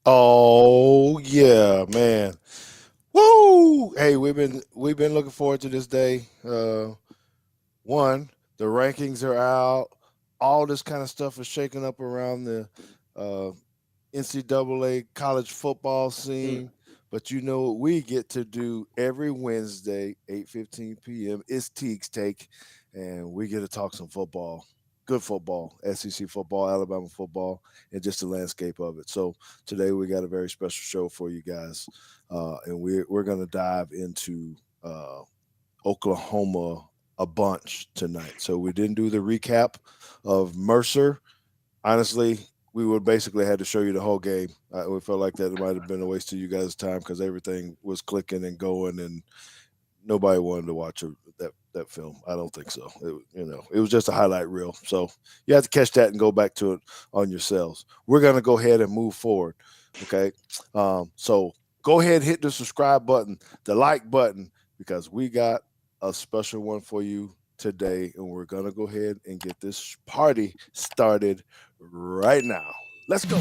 Oh yeah, man. Woo! Hey, we've been looking forward to this day. One, the rankings are out. All this kind of stuff is shaking up around the uh, NCAA college football Mm. scene. But you know what we get to do every Wednesday, 8:15 p.m. It's Teague's Take, and we get to talk some football. Good football, SEC football, Alabama football, and just the landscape of it. So today we got a very special show for you guys, and we're going to dive into uh, Oklahoma a bunch tonight. So we didn't do the recap of Mercer. Honestly, we would basically had to show you the whole game. We felt like that it might have been a waste of you guys' time because everything was clicking and going, and nobody wanted to watch that film. I don't think so. It was just a highlight reel. So you have to catch that and go back to it on yourselves. We're gonna go ahead and move forward. Okay, so go ahead and hit the subscribe button, the like button, because we got a special one for you today, and we're gonna go ahead and get this party started right now. Let's go.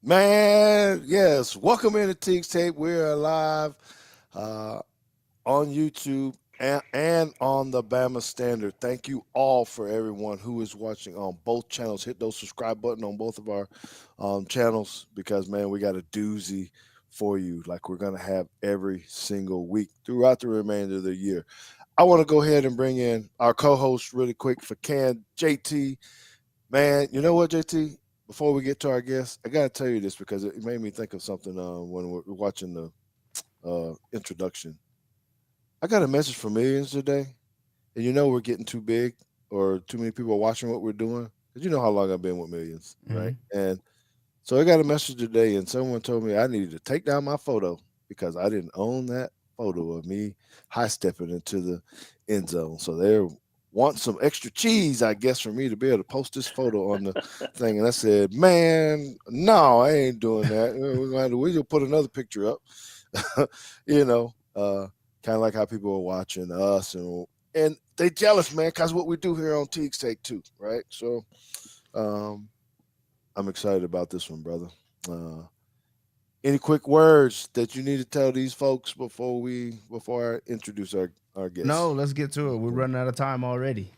Man, yes. Welcome into Teague's Tape. We're live uh, on YouTube and on the Bama Standard. Thank you all for everyone who is watching on both channels. Hit those subscribe button on both of our channels because, man, we got a doozy for you like we're going to have every single week throughout the remainder of the year. I want to go ahead and bring in our co-host really quick for Can, JT. Man, you know what, JT? Before we get to our guest, I gotta tell you this because it made me think of something when we're watching the introduction. I got a message from millions today, and you know we're getting too big or too many people are watching what we're doing because you know how long I've been with millions, right? Hmm. And so I got a message today, and someone told me I needed to take down my photo because I didn't own that photo of me high stepping into the end zone. So they want some extra cheese, I guess, for me to be able to post this photo on the thing. And I said, "Man, no, I ain't doing that. We'll put another picture up." you know, uh, kind of like how people are watching us and they jealous, man, because what we do here on Teague's Take too, right? So um, I'm excited about this one, brother. Uh, any quick words that you need to tell these folks before I introduce our No, guests? let's get to it. We're running out of time already.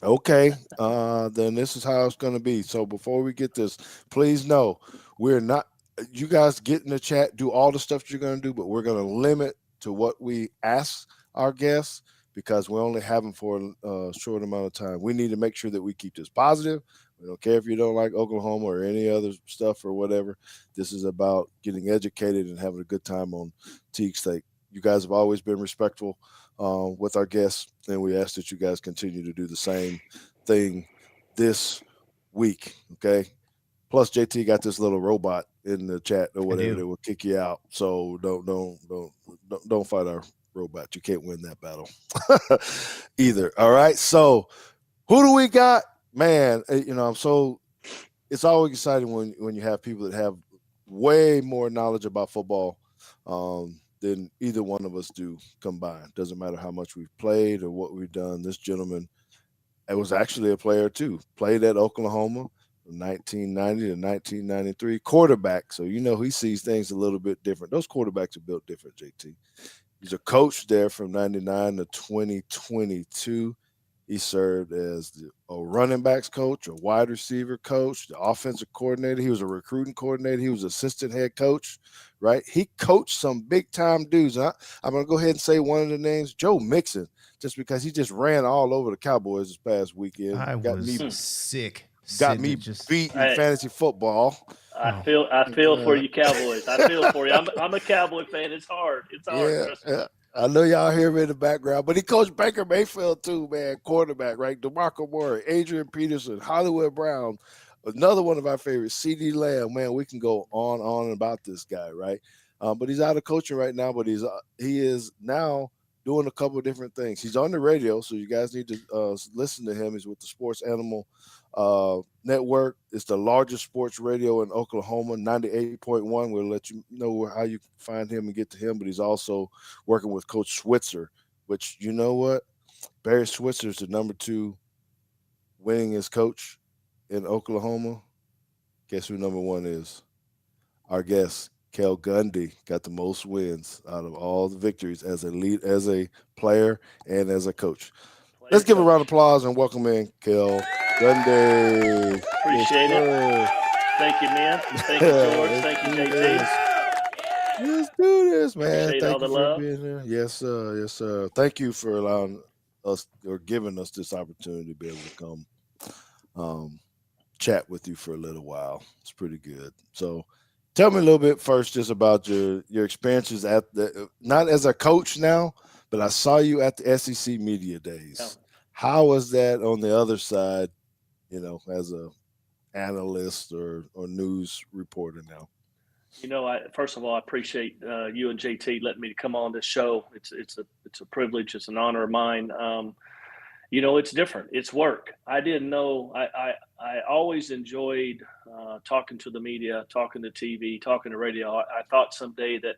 Okay, then this is how it's going to be. So before we get this, please know we're not. You guys get in the chat, do all the stuff you're going to do, but we're going to limit to what we ask our guests because we only have them for a short amount of time. We need to make sure that we keep this positive. We don't care if you don't like Oklahoma or any other stuff or whatever. This is about getting educated and having a good time on Teague Steak. You guys have always been respectful with our guests, and we ask that you guys continue to do the same thing this week. Okay. Plus, JT got this little robot in the chat or I whatever do. that will kick you out. So don't fight our robot. You can't win that battle either. All right. So who do we got? Man, I'm so it's always exciting when you have people that have way more knowledge about football than either one of us do combined. Doesn't matter how much we've played or what we've done. This gentleman, it was actually a player too. Played at Oklahoma from 1990 to 1993. Quarterback, so you know he sees things a little bit different. Those quarterbacks are built different. JT. He's a coach there from 99 to 2022. He served as a running backs coach, a wide receiver coach, the offensive coordinator. He was a recruiting coordinator. He was assistant head coach, right? He coached some big time dudes. I'm going to go ahead and say one of the names, Joe Mixon, just because he just ran all over the Cowboys this past weekend. I Got was me Hmm. sick got sitting me there just beat in Hey, fantasy football. oh. I feel for Uh, you, Cowboys. I feel for you. I'm a Cowboy fan. It's hard. It's hard. Yeah, Trust me. yeah. I know y'all hear me in the background, but he coached Baker Mayfield too, man. Quarterback, right? DeMarco Murray, Adrian Peterson, Hollywood Brown, another one of our favorites, CD Lamb. Man, we can go on and about this guy, right? But he's out of coaching right now. But he is now doing a couple of different things. He's on the radio, so you guys need to listen to him. He's with the Sports Animal Network. It's the largest sports radio in Oklahoma, 98.1. We'll let you know how you can find him and get to him. But he's also working with Coach Switzer, which you know what? Barry Switzer is the number two winningest coach in Oklahoma. Guess who number one is? Our guest, Cale Gundy, got the most wins out of all the victories as a lead, as a player, and as a coach. Player Let's give a round of coach. applause and welcome in Cale Gundy. Yes, Appreciate it. sir. Thank you, man. Thank you, George. Let's Thank you, do JT. this. Let's do this, man. Appreciate all Thank the you for love. being here. Yes, sir. Yes, sir. Thank you for allowing us or giving us this opportunity to be able to come um, chat with you for a little while. It's pretty good. So, tell me a little bit first, just about your experiences at the not as a coach now, but I saw you at the SEC Media Yeah. Days. How was that on the other side? As a analyst or news reporter now. I first of all, I appreciate you and JT letting me come on this show. It's a privilege. It's an honor of mine. It's different. It's work. I didn't know. I always enjoyed talking to the media, talking to TV, talking to radio. I thought someday that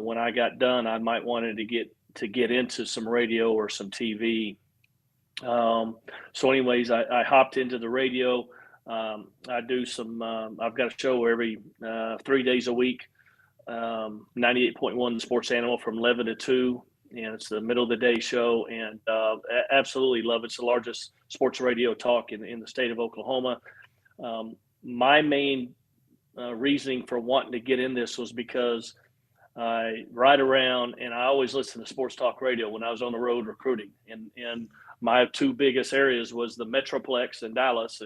when I got done, I might wanted to get into some radio or some TV. So, anyways, I hopped into the radio. I do some. I've got a show every 3 days a week. 98.1 Sports Animal from 11 to 2, and it's the middle of the day show. And absolutely love it. It's the largest sports radio talk in the state of Oklahoma. My main reasoning for wanting to get in this was because I ride around and I always listen to sports talk radio when I was on the road recruiting. And my two biggest areas was the Metroplex in Dallas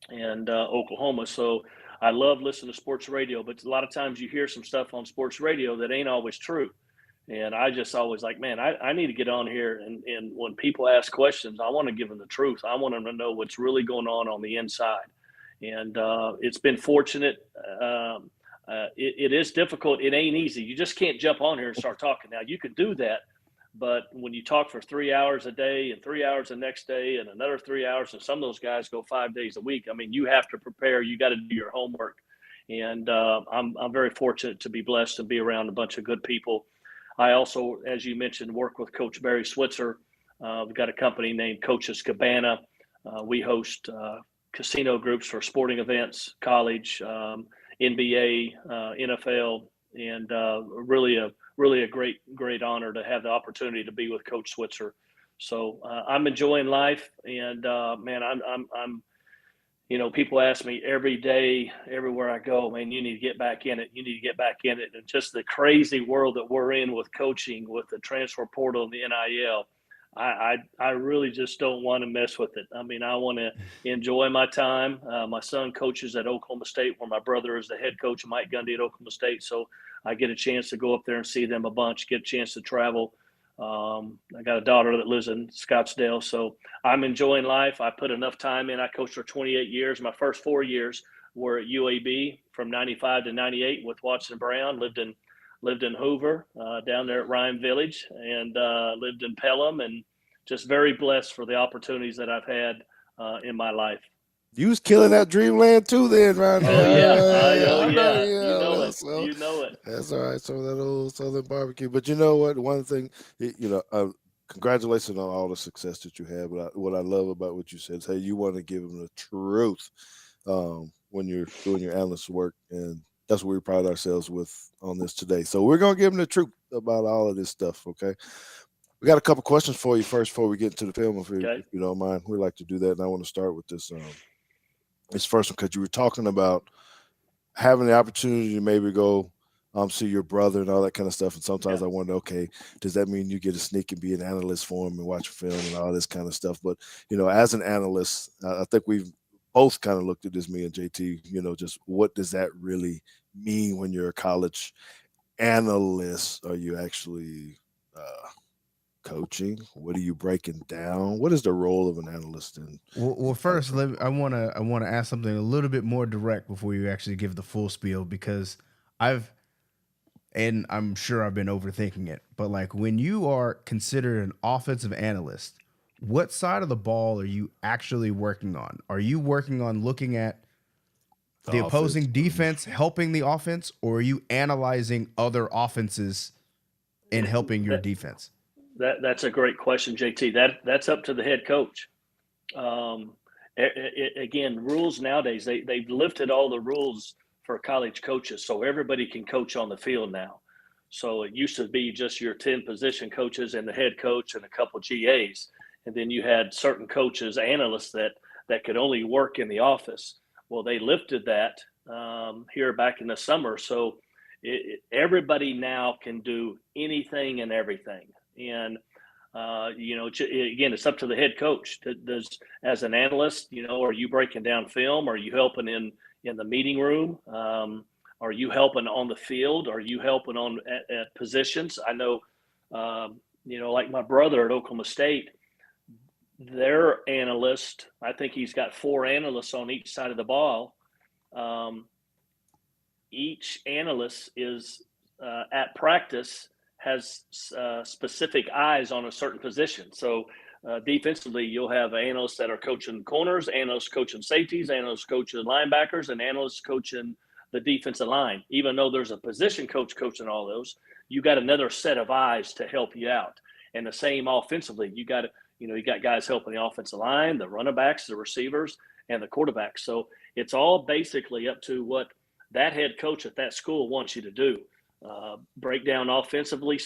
and Oklahoma. So I love listening to sports radio, but a lot of times you hear some stuff on sports radio that ain't always true. And I just always like, man, I need to get on here. And when people ask questions, I want to give them the truth. I want them to know what's really going on the inside. And it's been fortunate. It is difficult. It ain't easy. You just can't jump on here and start talking. Now, you can do that. But when you talk for 3 hours a day and 3 hours the next day and another 3 hours, and some of those guys go 5 days a week, I mean, you have to prepare. You got to do your homework. And I'm very fortunate to be blessed and be around a bunch of good people. I also, as you mentioned, work with Coach Barry Switzer. We've got a company named Coach's Cabana. We host casino groups for sporting events, college, NBA, NFL, and really a great honor to have the opportunity to be with Coach Switzer. So I'm enjoying life, and man, I'm people ask me every day, everywhere I go, man, you need to get back in it. You need to get back in it. And just the crazy world that we're in with coaching, with the transfer portal and the NIL, I really just don't want to mess with it. I mean, I want to enjoy my time. My son coaches at Oklahoma State, where my brother is the head coach, Mike Gundy, at Oklahoma State. So I get a chance to go up there and see them a bunch, get a chance to travel. I got a daughter that lives in Scottsdale, so I'm enjoying life. I put enough time in. I coached for 28 years. My first 4 years were at UAB from 95 to 98 with Watson Brown. Lived in Hoover, down there at Ryan Village, and lived in Pelham, and just very blessed for the opportunities that I've had in my life. You was killing that dreamland too, then, right Oh there. yeah, I know, yeah. You know it. so You know it. that's all right. Some of that old Southern barbecue. But you know what? One thing, congratulations on all the success that you have. But what I love about what you said is, hey, you want to give them the truth when you're doing your analyst work, and that's what we pride ourselves with on this today. So we're gonna give them the truth about all of this stuff. Okay. We got a couple questions for you first before we get into the film, Okay. if you don't mind. We like to do that, and I want to start with this first one because you were talking about having the opportunity to maybe go see your brother and all that kind of stuff. And Yeah. sometimes I wonder, okay, does that mean you get to sneak and be an analyst for him and watch a film and all this kind of stuff? But as an analyst, I think we've both kind of looked at this, me and JT. Just what does that really mean when you're a college analyst? Are you actually coaching? What are you breaking down? What is the role of an analyst in Well, college first, football? I want to ask something a little bit more direct before you actually give the full spiel because I've and I'm sure I've been overthinking it, but like when you are considered an offensive analyst, what side of the ball are you actually working on? Are you working on looking at The the offense. opposing defense helping the offense, or are you analyzing other offenses and helping your That, defense? that's a great question, JT. That's up to the head coach. Um, Again, rules nowadays they've lifted all the rules for college coaches, so everybody can coach on the field now. So it used to be just your 10 position coaches and the head coach and a couple GAs, and then you had certain coaches, analysts that could only work in the office. Well, they lifted that here back in the summer, so everybody now can do anything and everything, and again, it's up to the head coach. Does as an analyst, are you breaking down film? Are you helping in the meeting room? Are you helping on the field? Are you helping on at positions? I know, like my brother at Oklahoma State, their analyst. I think he's got 4 analysts on each side of the ball. Each analyst is at practice has specific eyes on a certain position. So defensively, you'll have analysts that are coaching corners, analysts coaching safeties, analysts coaching linebackers, and analysts coaching the defensive line. Even though there's a position coach coaching all those, you got another set of eyes to help you out. And the same offensively, you got guys helping the offensive line, the running backs, the receivers, and the quarterbacks. So it's all basically up to what that head coach at that school wants you to do. Break down offensively,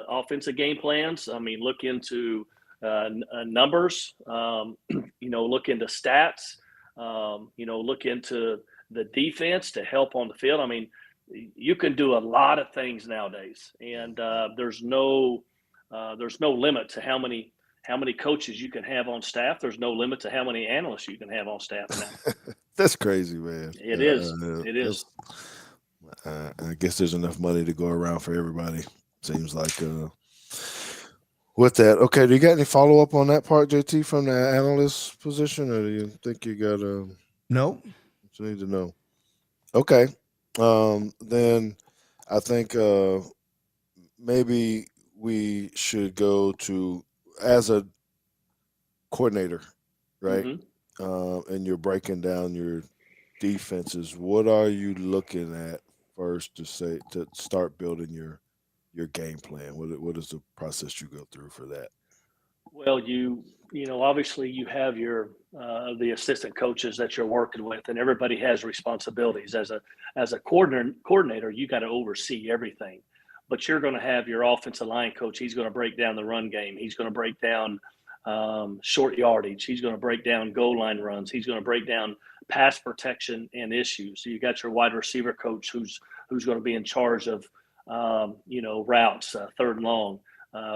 offensive game plans. I mean, look into numbers. Look into stats. Look into the defense to help on the field. I mean, you can do a lot of things nowadays, and there's no limit to how many coaches you can have on staff. There's no limit to how many analysts you can have on staff now. That's crazy, man. It is. It is. I guess there's enough money to go around for everybody. Seems like with that. Okay, do you got any follow up on that part, JT, from the analyst position, or do you think you got Nope. what you need to know? Okay, then I think maybe we should go to as a coordinator, right? Mm-hmm. And you're breaking down your defenses. What are you looking at first to start building your game plan? What is the process you go through for that? Well, obviously you have your the assistant coaches that you're working with, and everybody has responsibilities. As a coordinator, you got to oversee everything. But you're going to have your offensive line coach. He's going to break down the run game. He's going to break down short yardage. He's going to break down goal line runs. He's going to break down pass protection and issues. So you got your wide receiver coach who's going to be in charge of routes, third and long,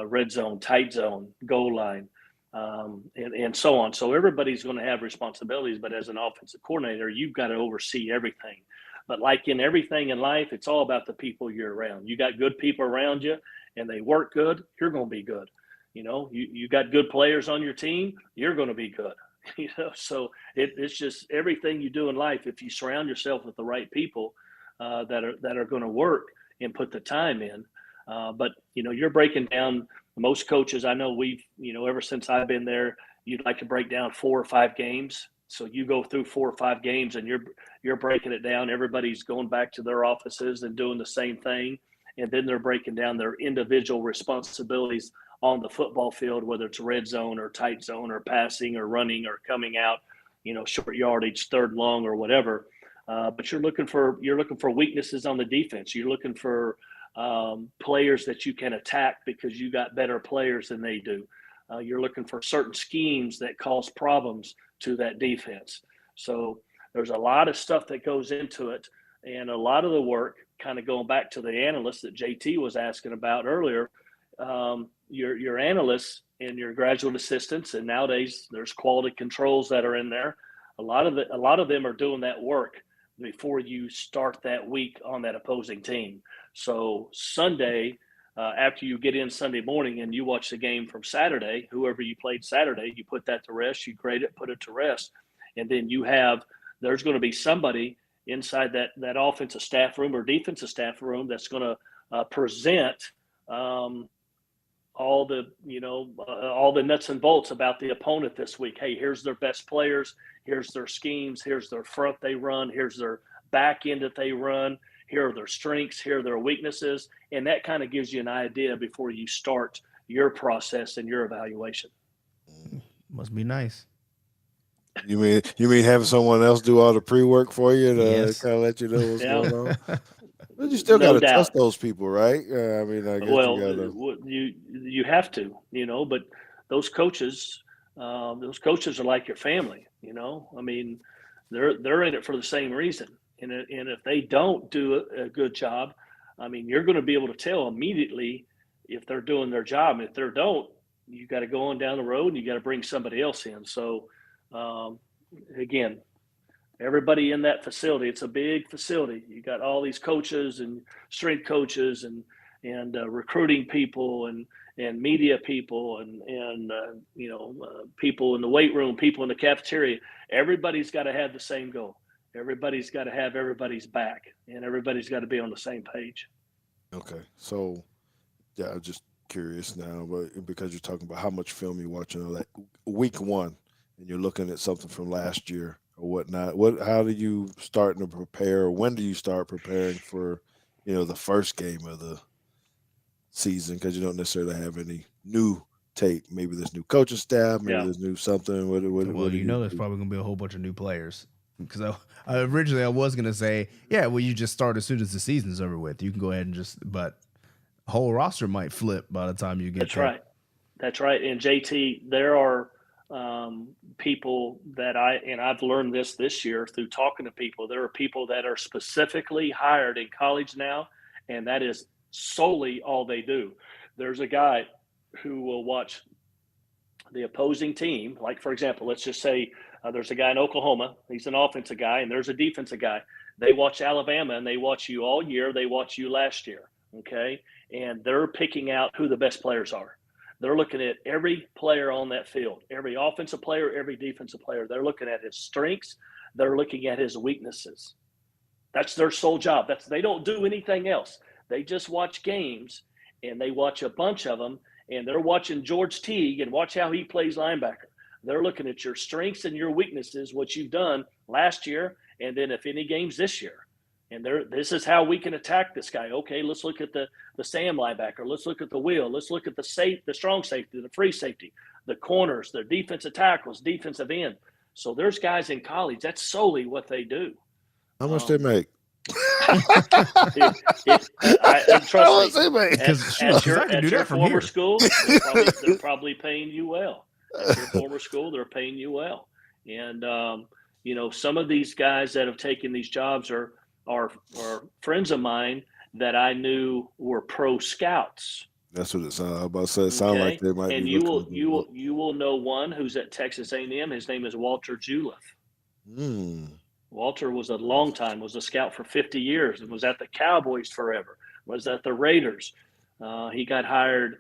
red zone, tight zone, goal line, and so on. So everybody's going to have responsibilities, but as an offensive coordinator, you've got to oversee everything. But like in everything in life, it's all about the people you're around. You got good people around you and they work good, you're going to be good. You got good players on your team, you're going to be good. So it's just everything you do in life. If you surround yourself with the right people that are going to work and put the time in, but you're breaking down. Most coaches I know, we've ever since I've been there, you'd like to break down 4 or 5 games. So you go through 4 or 5 games and you're breaking it down. Everybody's going back to their offices and doing the same thing, and then they're breaking down their individual responsibilities on the football field, whether it's red zone or tight zone or passing or running or coming out, short yardage, third and long or whatever. But you're looking for weaknesses on the defense. You're looking for players that you can attack because you got better players than they do. You're looking for certain schemes that cause problems to that defense. So there's a lot of stuff that goes into it, and a lot of the work, kind of going back to the analysts that JT was asking about earlier, your analysts and your graduate assistants, and nowadays there's quality controls that are in there. A lot of them are doing that work before you start that week on that opposing team. So Sunday, after you get in Sunday morning and you watch the game from Saturday, whoever you played Saturday, you put that to rest, you grade it, put it to rest. And then there's going to be somebody inside that offensive staff room or defensive staff room that's going to present all the all the nuts and bolts about the opponent this week. Hey, here's their best players, here's their schemes, here's their front they run, here's their back end that they run, here are their strengths, here are their weaknesses, and that kind of gives you an idea before you start your process and your evaluation. Must be nice. You mean having someone else do all the pre-work for you to Yes. kind of let you know what's Yeah, going on? But you still got no to trust doubt. those people, right? I mean, I guess you Well, got to. you have to, but those coaches are like your family. I mean, they're in it for the same reason, and if they don't do a good job, I mean, you're going to be able to tell immediately if they're doing their job. And if they don't, you got to go on down the road and you got to bring somebody else in. So, um, again, everybody in that facility, it's a big facility. You got all these coaches and strength coaches and recruiting people and media people and people in the weight room, people in the cafeteria. Everybody's got to have the same goal. Everybody's got to have everybody's back, and everybody's got to be on the same page. Okay, so yeah, I'm just curious now, but because you're talking about how much film you're watching, like week one, and you're looking at something from last year or whatnot. How do you start to prepare? Or when do you start preparing for, the first game of the season? Because you don't necessarily have any new tape. Maybe there's new coaching staff. Maybe Yeah, there's new something. What Well, do you there's do? probably gonna be a whole bunch of new players. Because I originally I was gonna say, yeah, well, you just start as soon as the season's over with. You can go ahead and but whole roster might flip by the time you get that's there. right. That's right. And JT, there are people that I've learned this year through talking to people. There are people that are specifically hired in college now, and that is solely all they do. There's a guy who will watch the opposing team. Like, for example, let's just say there's a guy in Oklahoma. He's an offensive guy, and there's a defensive guy. They watch Alabama, and they watch you all year. They watch you last year, okay? And they're picking out who the best players are. They're looking at every player on that field, every offensive player, every defensive player. They're looking at his strengths. They're looking at his weaknesses. That's their sole job. They don't do anything else. They just watch games, and they watch a bunch of them, and they're watching George Teague and watch how he plays linebacker. They're looking at your strengths and your weaknesses, what you've done last year, and then if any games this year. And this is how we can attack this guy. Okay, let's look at the Sam linebacker. Let's look at the wheel. Let's look at the strong safety, the free safety, the corners, the defensive tackles, defensive end. So there's guys in college. That's solely what they do. How much they make? Trust How me, much they make? Because I can do at your that from here. former school, they're probably paying you well. At your former school, they're paying you well. And some of these guys that have taken these jobs are friends of mine that I knew were pro scouts. That's what it sounds. I was about to say. It sounds like Okay, they might be and looking. you will know one who's at Texas A&M. His name is Walter Juliff. Hmm. Walter was a scout for 50 years and was at the Cowboys forever, was at the Raiders. He got hired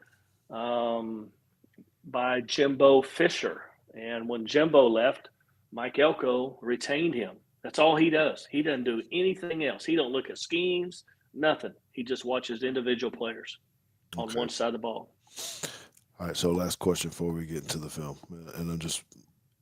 by Jimbo Fisher. And when Jimbo left, Mike Elko retained him. That's all he does. He doesn't do anything else. He don't look at schemes, nothing. He just watches individual players on Okay. one side of the ball. All right. So last question before we get into the film, and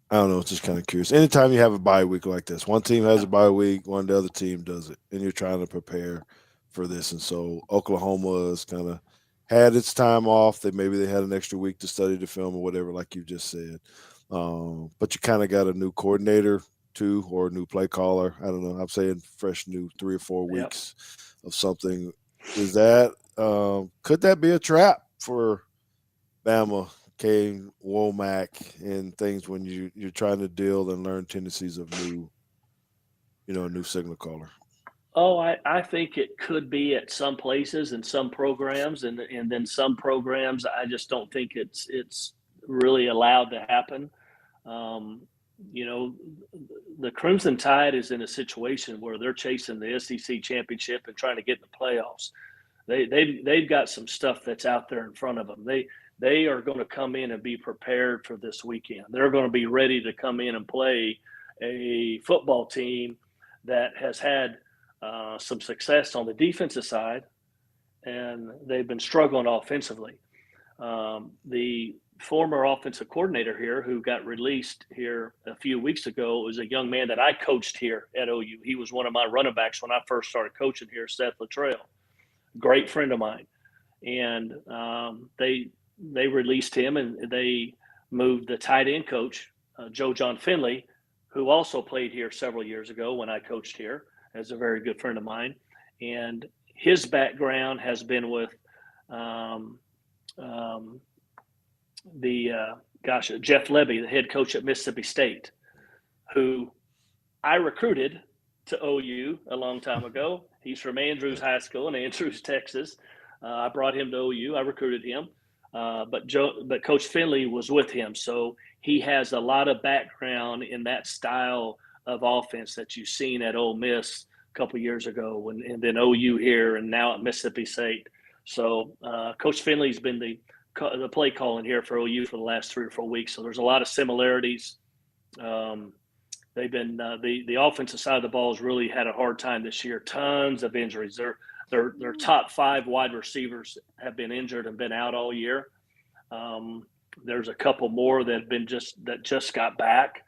I don't know, just kind of curious. Anytime you have a bye week like this, one team has a bye week, the other team does it, and you're trying to prepare for this. And so Oklahoma has kind of had its time off. Maybe they had an extra week to study the film or whatever, like you just said. But you kind of got a new coordinator too, or a new play caller. I don't know. I'm saying fresh new 3 or 4 Yep. weeks of something. Is that could that be a trap for Bama, Kane, Womack, and things when you're trying to deal and learn tendencies of a new signal caller? Oh, I think it could be at some places and some programs, and then some programs. I just don't think it's really allowed to happen. Um, the Crimson Tide is in a situation where they're chasing the SEC championship and trying to get in the playoffs. They've got some stuff that's out there in front of them. They are going to come in and be prepared for this weekend. They're going to be ready to come in and play a football team that has had some success on the defensive side and they've been struggling offensively. The former offensive coordinator here, who got released here a few weeks ago, was a young man that I coached here at OU. He was one of my running backs when I first started coaching here, Seth Luttrell, great friend of mine. And they released him, and they moved the tight end coach, Joe John Finley, who also played here several years ago when I coached here, as a very good friend of mine. And his background has been with um, um, Jeff Lebby, the head coach at Mississippi State, who I recruited to OU a long time ago. He's from Andrews High School in Andrews, Texas. I brought him to OU. I recruited him, but Coach Finley was with him, so he has a lot of background in that style of offense that you've seen at Ole Miss a couple of years ago, and then OU here, and now at Mississippi State. So Coach Finley's been the play calling here for OU for the last 3 or 4 weeks. So there's a lot of similarities. They've been the offensive side of the ball has really had a hard time this year. Tons of injuries. Their top 5 wide receivers have been injured and been out all year. There's a couple more that just got back.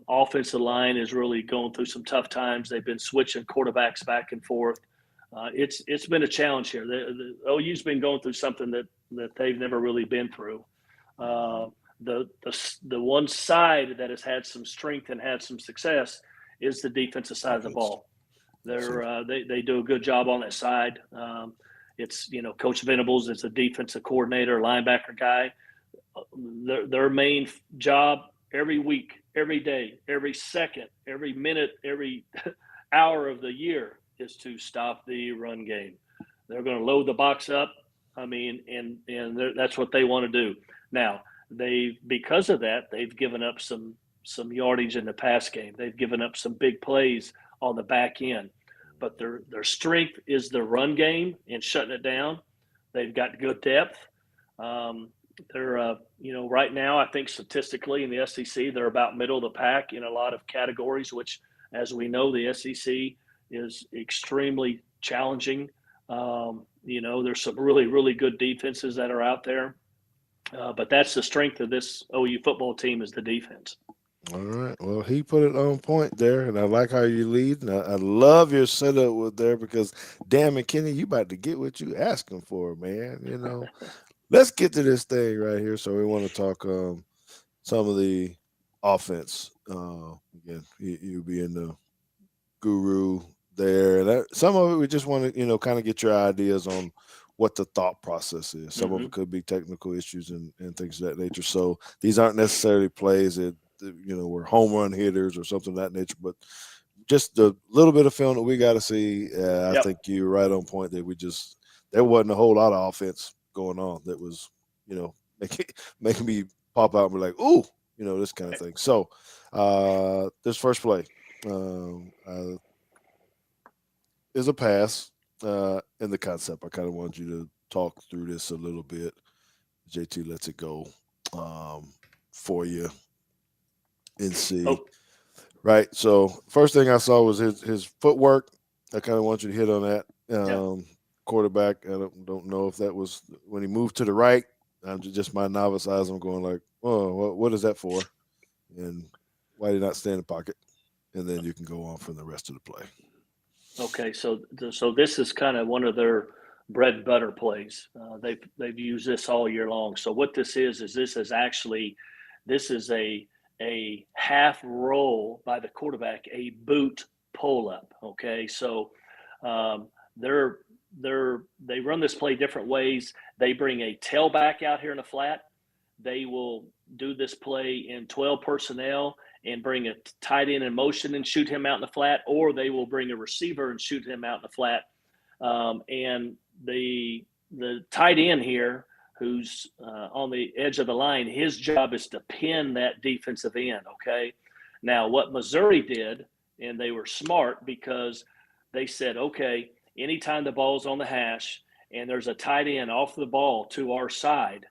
Offensive line is really going through some tough times. They've been switching quarterbacks back and forth. It's been a challenge here. The OU's been going through something that they've never really been through. The one side that has had some strength and had some success is the defensive side of the ball. They do a good job on that side. It's Coach Venables is a defensive coordinator, linebacker guy. Their main job every week, every day, every second, every minute, every hour of the year is to stop the run game. They're going to load the box up. I mean, and that's what they want to do. Now, because of that, they've given up some yardage in the pass game. They've given up some big plays on the back end, but their strength is the run game and shutting it down. They've got good depth. They're right now, I think statistically in the SEC, they're about middle of the pack in a lot of categories, which, as we know, the SEC is extremely challenging. There's some really, really good defenses that are out there. But that's the strength of this OU football team is the defense. All right. Well, he put it on point there, and I like how you lead. And I love your setup with there because, damn it, Kenny, you about to get what you asking for, man. Let's get to this thing right here. So we want to talk some of the offense. Again, you being the guru there, and some of it we just want to kind of get your ideas on what the thought process is. Some of it could be technical issues and things of that nature. So these aren't necessarily plays that were home run hitters or something of that nature, but just a little bit of film that we got to see. I think you're right on point that there wasn't a whole lot of offense going on that was making me pop out and be like, ooh, this kind of thing. So this first play is a pass in the concept. I kind of want you to talk through this a little bit. JT lets it go for you and see. Oh. Right. So first thing I saw was his footwork. I kind of want you to hit on that. Quarterback. I don't know if that was when he moved to the right. I'm just my novice eyes. I'm going like, oh, what is that for? And why did he not stay in the pocket? And then you can go on from the rest of the play. Okay, so this is kind of one of their bread and butter plays. They've used this all year long. So what this is a half roll by the quarterback, a boot pull up. Okay, so they run this play different ways. They bring a tailback out here in the flat. They will do this play in 12 personnel and bring a tight end in motion and shoot him out in the flat, or they will bring a receiver and shoot him out in the flat. And the tight end here, who's on the edge of the line, his job is to pin that defensive end, okay? Now, what Missouri did, and they were smart because they said, okay, anytime the ball's on the hash and there's a tight end off the ball to our side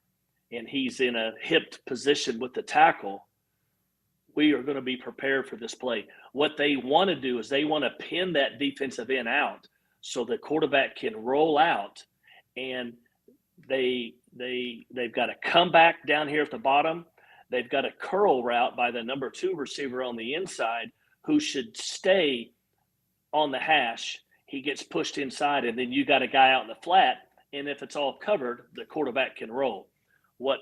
and he's in a hipped position with the tackle, we are going to be prepared for this play. What they want to do is they want to pin that defensive end out so the quarterback can roll out, and they've got to come back down here at the bottom. They've got a curl route by the number 2 receiver on the inside who should stay on the hash. He gets pushed inside, and then you got a guy out in the flat, and if it's all covered, the quarterback can roll. What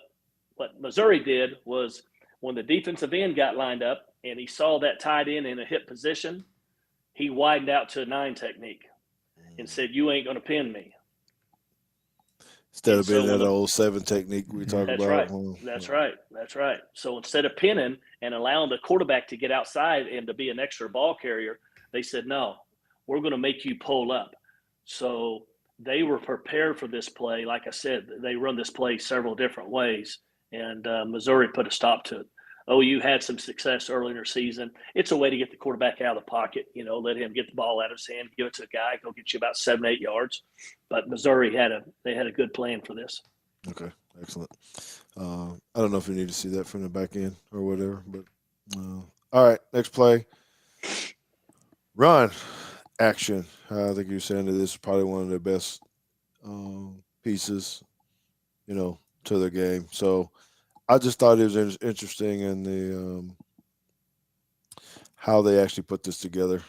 Missouri did was when the defensive end got lined up and he saw that tight end in a hip position, he widened out to a 9 technique and said, "You ain't going to pin me." Instead of being that old 7 technique we talk That's about. right. That's right. That's right. So instead of pinning and allowing the quarterback to get outside and to be an extra ball carrier, they said, "No, we're going to make you pull up." So they were prepared for this play. Like I said, they run this play several different ways, and Missouri put a stop to it. OU had some success early in their season. It's a way to get the quarterback out of the pocket, let him get the ball out of his hand, give it to a guy, go get you about 7-8 yards. But Missouri had a good plan for this. Okay, excellent. I don't know if you need to see that from the back end or whatever, but all right, next play. Run action. I think you're saying that this is probably one of the best pieces, to the game. So I just thought it was interesting in the how they actually put this together.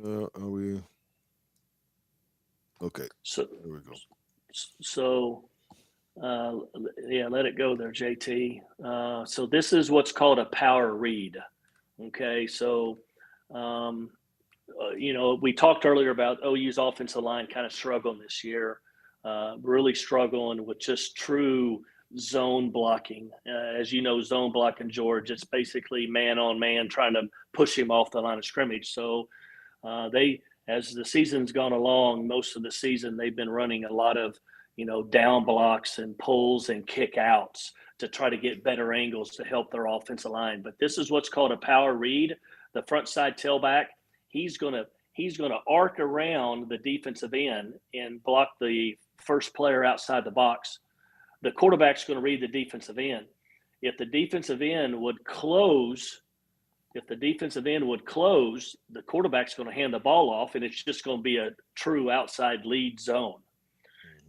Are we okay? So there we go. So let it go there, JT. So this is what's called a power read. Okay, so we talked earlier about OU's offensive line kind of struggling this year, really struggling with just true zone blocking. As you know, zone blocking, George, it's basically man on man trying to push him off the line of scrimmage. So as the season's gone along, most of the season they've been running a lot of down blocks and pulls and kick outs to try to get better angles to help their offensive line. But this is what's called a power read. The front side tailback, he's gonna arc around the defensive end and block the first player outside the box. The quarterback's going to read the defensive end. If the defensive end would close, the quarterback's going to hand the ball off, and it's just going to be a true outside lead zone.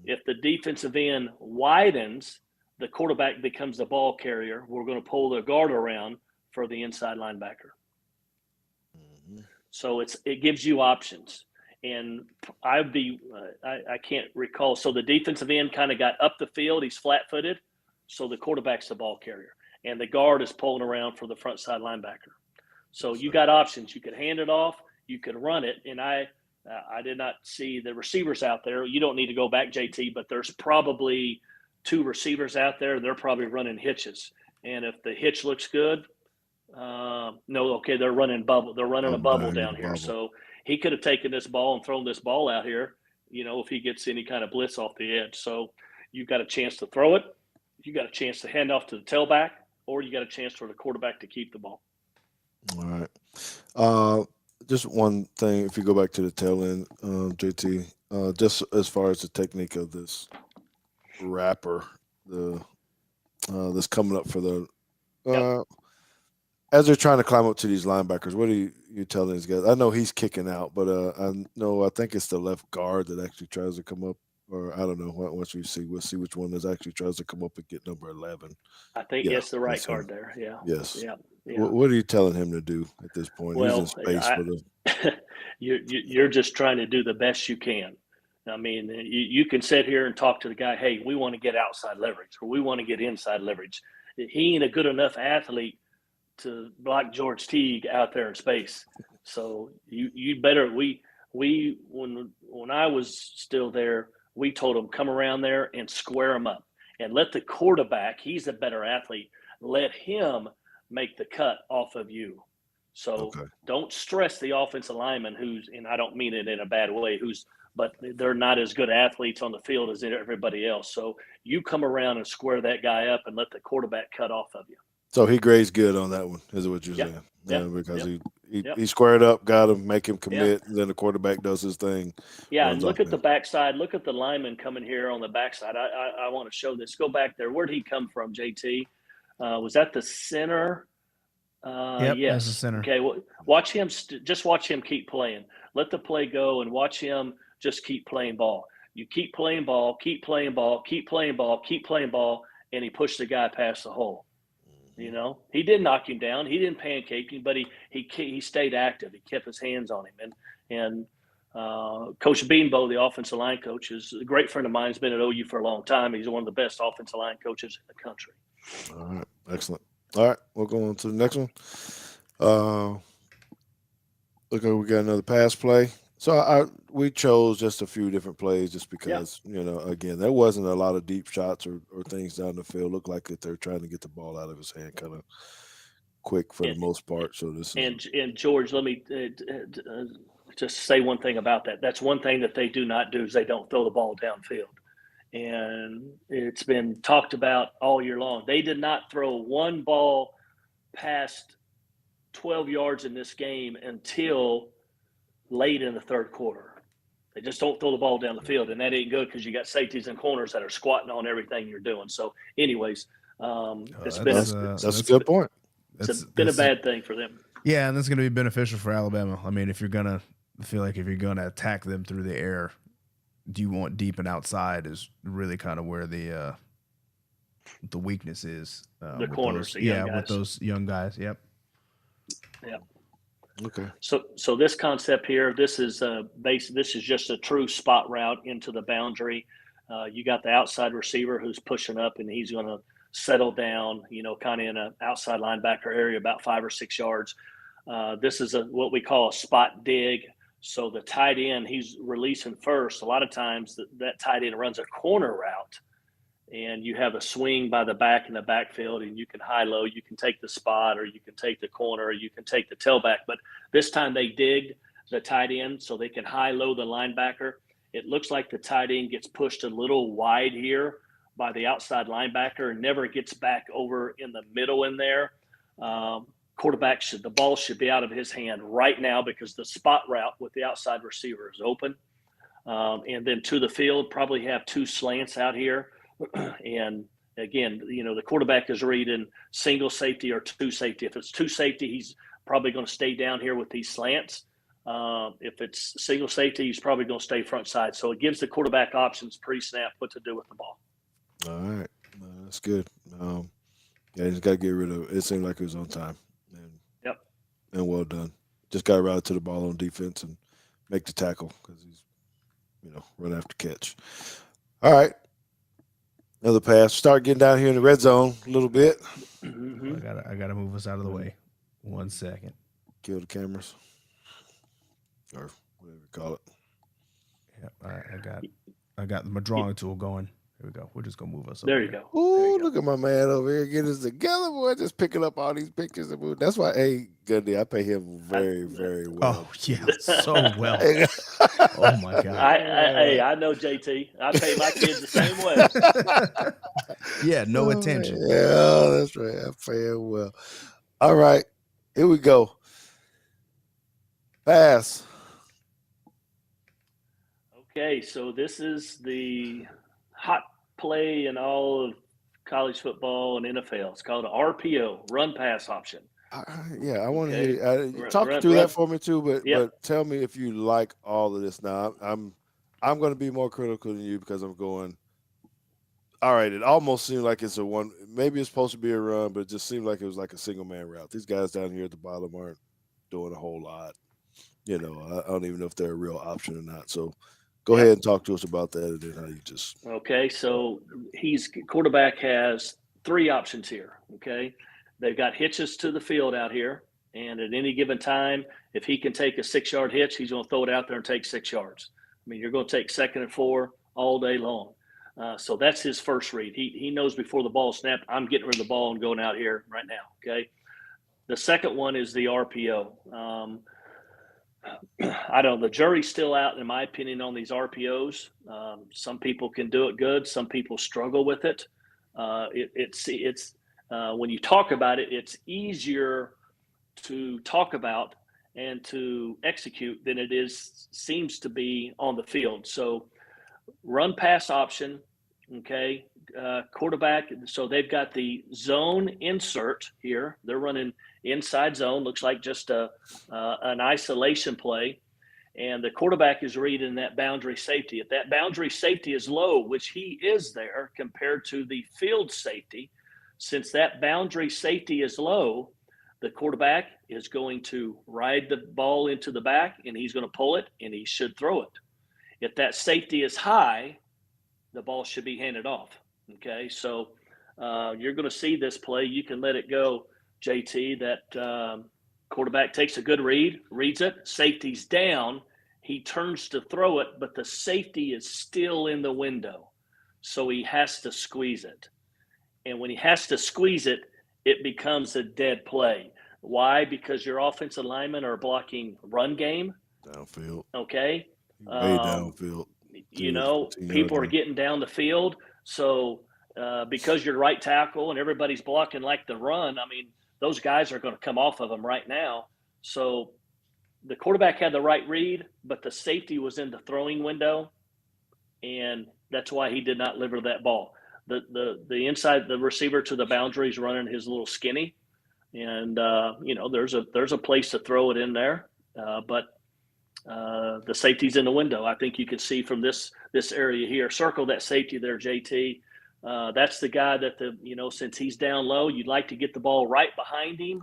If the defensive end widens, the quarterback becomes the ball carrier. We're going to pull the guard around for the inside linebacker. So it gives you options. And I can't recall. So the defensive end kind of got up the field. He's flat-footed. So the quarterback's the ball carrier. And the guard is pulling around for the front side linebacker. So you got options. You could hand it off. You could run it. And I did not see the receivers out there. You don't need to go back, JT, but there's probably 2 receivers out there. They're probably running hitches. And if the hitch looks good, they're running bubble. They're running a bubble down here. So he could have taken this ball and thrown this ball out here, if he gets any kind of blitz off the edge. So you've got a chance to throw it. You got a chance to hand off to the tailback, or you got a chance for the quarterback to keep the ball. All right. Just one thing, if you go back to the tail end, JT, just as far as the technique of this wrapper, that's coming up for the as they're trying to climb up to these linebackers, what are you telling these guys? I know he's kicking out, but I think it's the left guard that actually tries to come up, or I don't know. Once we'll see which one that actually tries to come up and get number 11. I think it's the right guard there. Yeah. Yes. Yeah. What are you telling him to do at this point? Well, he's in space you're just trying to do the best you can. I mean, you can sit here and talk to the guy, hey, we want to get outside leverage, or we want to get inside leverage. He ain't a good enough athlete to block George Teague out there in space. So you better when I was still there, we told him come around there and square him up and let the quarterback, he's a better athlete, let him make the cut off of you. So don't stress the offensive lineman and I don't mean it in a bad way, but they're not as good athletes on the field as everybody else. So you come around and square that guy up and let the quarterback cut off of you. So he grazed good on that one, is what you're saying? Yeah, because he squared up, got him, make him commit, and then the quarterback does his thing. Yeah, and look at the backside. Look at the lineman coming here on the backside. I want to show this. Go back there. Where'd he come from, JT? Was that the center? Yes, that's the center. Okay, well, watch him. Just watch him keep playing. Let the play go and watch him just keep playing ball. You keep playing ball, keep playing ball, keep playing ball, keep playing ball, and he pushed the guy past the hole. You know, he didn't knock him down, he didn't pancake him, but he stayed active. He kept his hands on him, and Coach Beanbo, the offensive line coach, is a great friend of mine. He's been at OU for a long time. He's one of the best offensive line coaches in the country. All right, excellent. All right, we'll go on to the next one. Okay, we got another pass play. So we chose just a few different plays just because, again, there wasn't a lot of deep shots or things down the field. Looked like that they're trying to get the ball out of his hand kind of quick for the most part. So this is and George, let me just say one thing about that. That's one thing that they do not do is they don't throw the ball downfield. And it's been talked about all year long. They did not throw one ball past 12 yards in this game until late in the third quarter. They just don't throw the ball down the field, and that ain't good because you got safeties and corners that are squatting on everything you're doing. So, anyways, that's a good point. It's been a bad thing for them. Yeah, and that's going to be beneficial for Alabama. I mean, if you're going to attack them through the air, do you want deep and outside is really kind of where the weakness is. The corners, with those young guys. Yep. Yeah. Okay. So this concept here, this is this is just a true spot route into the boundary. You got the outside receiver who's pushing up, and he's going to settle down, kind of in an outside linebacker area, about 5 or 6 yards. This is what we call a spot dig. So the tight end, he's releasing first. A lot of times that tight end runs a corner route, and you have a swing by the back in the backfield, and you can high-low. You can take the spot, or you can take the corner, or you can take the tailback. But this time they digged the tight end so they can high-low the linebacker. It looks like the tight end gets pushed a little wide here by the outside linebacker and never gets back over in the middle in there. The ball should be out of his hand right now because the spot route with the outside receiver is open. And then to the field, probably have 2 slants out here. And again, the quarterback is reading single safety or 2 safety. If it's 2 safety, he's probably going to stay down here with these slants. If it's single safety, he's probably going to stay front side. So it gives the quarterback options pre-snap what to do with the ball. All right. That's good. Yeah, just got to get rid of it. It seemed like it was on time. And well done. Just got to ride to the ball on defense and make the tackle because he's, run after catch. All right. Another pass. Start getting down here in the red zone a little bit. Mm-hmm. I gotta move us out of the way. 1 second. Kill the cameras. Or whatever you call it. Yeah, I got my drawing tool going. Here we go. We're just gonna move us. There you go. Ooh, look at my man over here getting us together, boy. Just picking up all these pictures and moving. That's why, Gundy, I pay him very, very well. Oh yeah, so well. Oh my God. I know JT. I pay my kids the same way. Yeah, no attention. Yeah, that's right. I pay him well. All right, here we go. Pass. Okay, so this is the hot play in all of college football and NFL. It's called an RPO, run pass option. I want to hear. Talk through that for me too, but tell me if you like all of this. Now I'm going to be more critical than you because I'm going. All right, it almost seemed like it's a one. Maybe it's supposed to be a run, but it just seemed like it was like a single man route. These guys down here at the bottom aren't doing a whole lot. I don't even know if they're a real option or not. So. Go ahead and talk to us about that and then how you just. Okay, so quarterback has 3 options here. Okay, they've got hitches to the field out here, and at any given time, if he can take a 6-yard hitch, he's going to throw it out there and take 6 yards. I mean, you're going to take 2nd and 4 all day long. So that's his first read. He knows before the ball snapped, I'm getting rid of the ball and going out here right now. Okay, the second one is the RPO. I don't know. The jury's still out, in my opinion, on these RPOs. Some people can do it good. Some people struggle with it. It's when you talk about it, it's easier to talk about and to execute than it seems to be on the field. So run pass option, okay, quarterback. So they've got the zone insert here. They're running inside zone, looks like just an isolation play. and the quarterback is reading that boundary safety. If that boundary safety is low, which he is there compared to the field safety, since that boundary safety is low, the quarterback is going to ride the ball into the back, and he's going to pull it, and he should throw it. If that safety is high, the ball should be handed off. Okay, so you're going to see this play. You can let it go, JT, that quarterback takes a good read, reads it, safety's down, he turns to throw it, but the safety is still in the window, so he has to squeeze it. And when he has to squeeze it, it becomes a dead play. Why? Because your offensive linemen are blocking run game. Downfield. Okay. Way downfield. People are getting down the field. So because you're right tackle and everybody's blocking like the run, I mean, those guys are going to come off of them right now. So the quarterback had the right read, but the safety was in the throwing window, and that's why he did not deliver that ball. The inside, the receiver to the boundary is running his little skinny, and there's a place to throw it in there, but the safety's in the window. I think you can see from this area here. Circle that safety there, JT. That's the guy that since he's down low, you'd like to get the ball right behind him,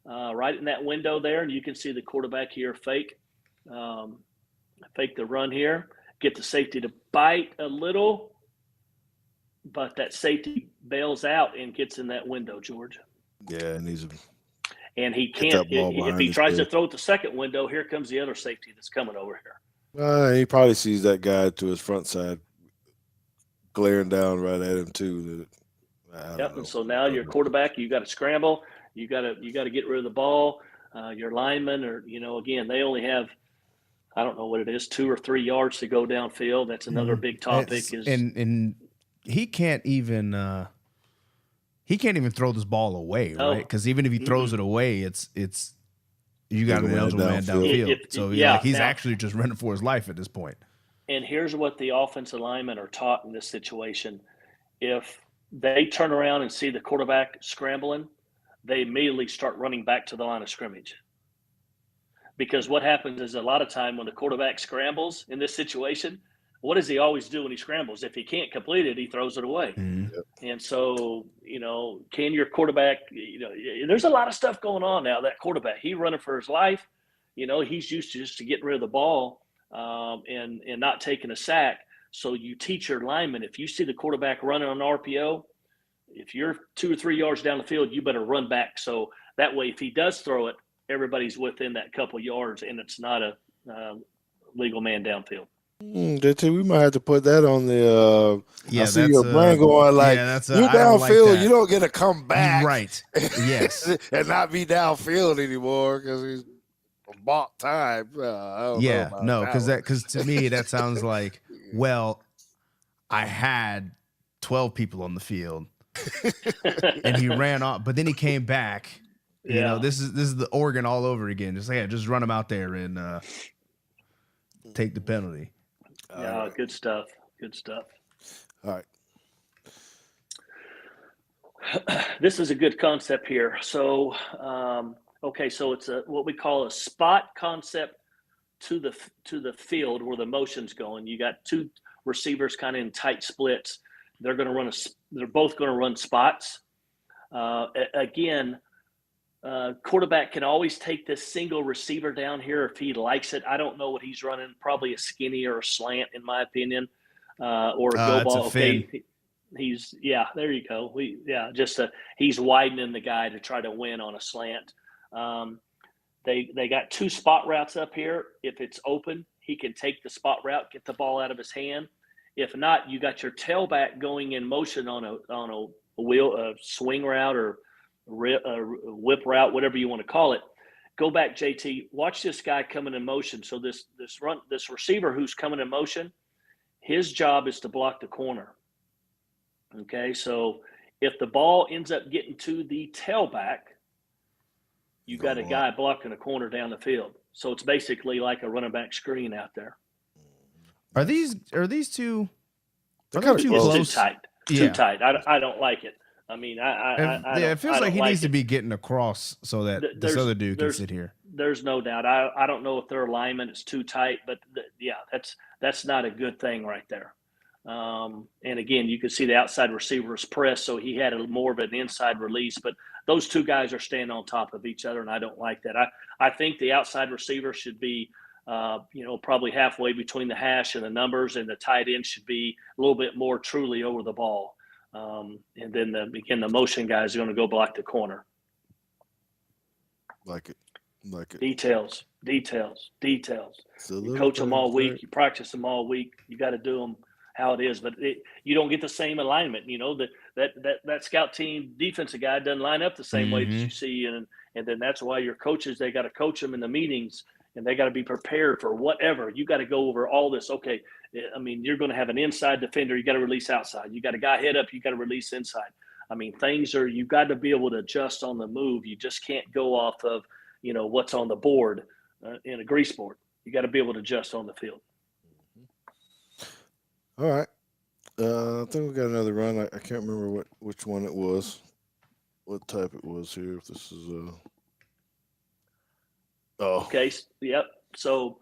right in that window there, and you can see the quarterback here fake the run here, get the safety to bite a little. But that safety bails out and gets in that window, George. Yeah, and he can't. If he tries to throw it the second window, here comes the other safety that's coming over here. He probably sees that guy to his front side glaring down right at him too. Yep. And so now your quarterback, you got to scramble. You got to get rid of the ball. Your linemen are, again, they only have, I don't know what it is, 2 or 3 yards to go downfield. That's another big topic. And he can't even throw this ball away, right? Because even if he throws it away, it's you got an eligible man downfield. He's actually just running for his life at this point. And here's what the offensive linemen are taught in this situation: if they turn around and see the quarterback scrambling, they immediately start running back to the line of scrimmage. Because what happens is a lot of time when the quarterback scrambles in this situation, what does he always do when he scrambles? If he can't complete it, he throws it away. Mm-hmm. And so, can your quarterback, there's a lot of stuff going on now. That quarterback, he running for his life. He's used to just to getting rid of the ball and not taking a sack. So you teach your linemen, if you see the quarterback running on RPO, if you're 2 or 3 yards down the field, you better run back. So that way, if he does throw it, everybody's within that couple yards, and it's not a legal man downfield. We might have to put that on the. I see your brain going like, you're downfield. Like you don't get to come back, right? Yes, and not be downfield anymore because he's bought time. Because to me that sounds like, well, I had 12 people on the field, and he ran off, but then he came back. This is the Oregon all over again. Just run him out there and take the penalty. Yeah, good stuff. Good stuff. All right. This is a good concept here. So, so it's what we call a spot concept to the field where the motion's going. You got 2 receivers kind of in tight splits. They're both going to run spots. Again, quarterback can always take this single receiver down here if he likes it. I don't know what he's running. Probably a skinny or a slant, in my opinion, or a go ball. Okay, there you go. He's widening the guy to try to win on a slant. They got 2 spot routes up here. If it's open, he can take the spot route, get the ball out of his hand. If not, you got your tailback going in motion on a swing route or whip route, whatever you want to call it. Go back, JT. Watch this guy coming in motion. So this receiver who's coming in motion, his job is to block the corner. Okay, so if the ball ends up getting to the tailback, you got a guy blocking a corner down the field. So it's basically like a running back screen out there. Are these two? They're kind of close. Too tight. Too tight. I don't like it. I mean, it feels like he needs to be getting across so that this other dude can sit here. there's no doubt. I don't know if their alignment is too tight, but that's not a good thing right there. And again, you can see the outside receivers press, so he had more of an inside release. But those two guys are standing on top of each other, and I don't like that. I think the outside receiver should be, probably halfway between the hash and the numbers, and the tight end should be a little bit more truly over the ball. And then the motion guys are going to go block the corner. Like it. Details. You coach them all week. You practice them all week. You got to do them how it is, but you don't get the same alignment. That scout team defensive guy doesn't line up the same way that you see, and then that's why your coaches, they got to coach them in the meetings, and they got to be prepared for whatever. You got to go over all this. Okay, I mean, you're going to have an inside defender. You got to release outside. You got a guy head up. You got to release inside. I mean, you've got to be able to adjust on the move. You just can't go off of, what's on the board in a grease board. You got to be able to adjust on the field. All right. I think we got another run. I can't remember which one it was, what type it was here. If this is Okay. Yep. So.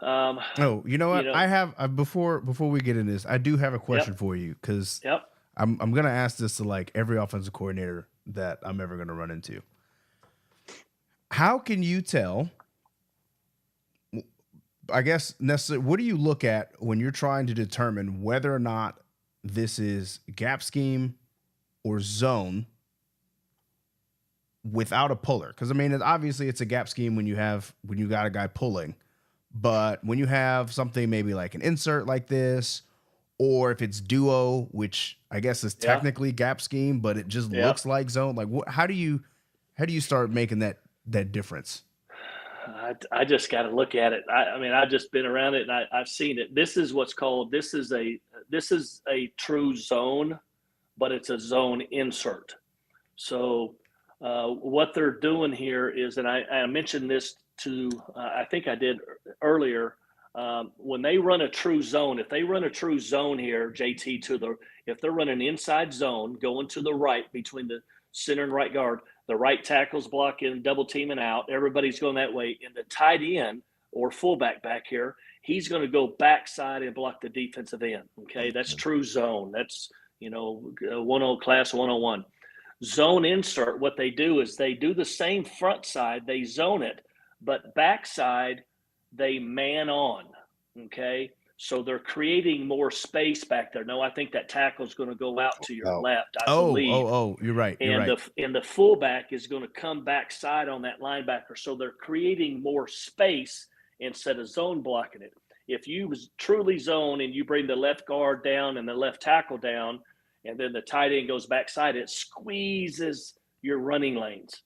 You know what? I have before we get into this, I do have a question for you, because I'm gonna ask this to like every offensive coordinator that I'm ever gonna run into. How can you tell? I guess necessarily, what do you look at when you're trying to determine whether or not this is gap scheme or zone without a puller? Because I mean, obviously it's a gap scheme when you got a guy pulling, but when you have something maybe like an insert like this, or if it's duo, which I guess is technically gap scheme, but it just looks like zone. Like, how do you start making that difference? I just got to look at it. I mean, I've just been around it, and I've seen it. This is a true zone, but it's a zone insert. So what they're doing here is, and I mentioned this to, I think I did earlier, when they run a true zone, if they run a true zone here, JT, if they're running inside zone, going to the right between the center and right guard, the right tackle's blocking, double teaming out, everybody's going that way. And the tight end or fullback back here, he's going to go backside and block the defensive end. Okay, that's true zone. That's, class 101. Zone insert, what they do is they do the same front side, they zone it, but backside, they man on. Okay, so they're creating more space back there. No, I think that tackle is going to go out to your left. I believe. You're right. And the fullback is going to come backside on that linebacker. So they're creating more space instead of zone blocking it. If you truly zone and you bring the left guard down and the left tackle down, and then the tight end goes backside, it squeezes your running lanes.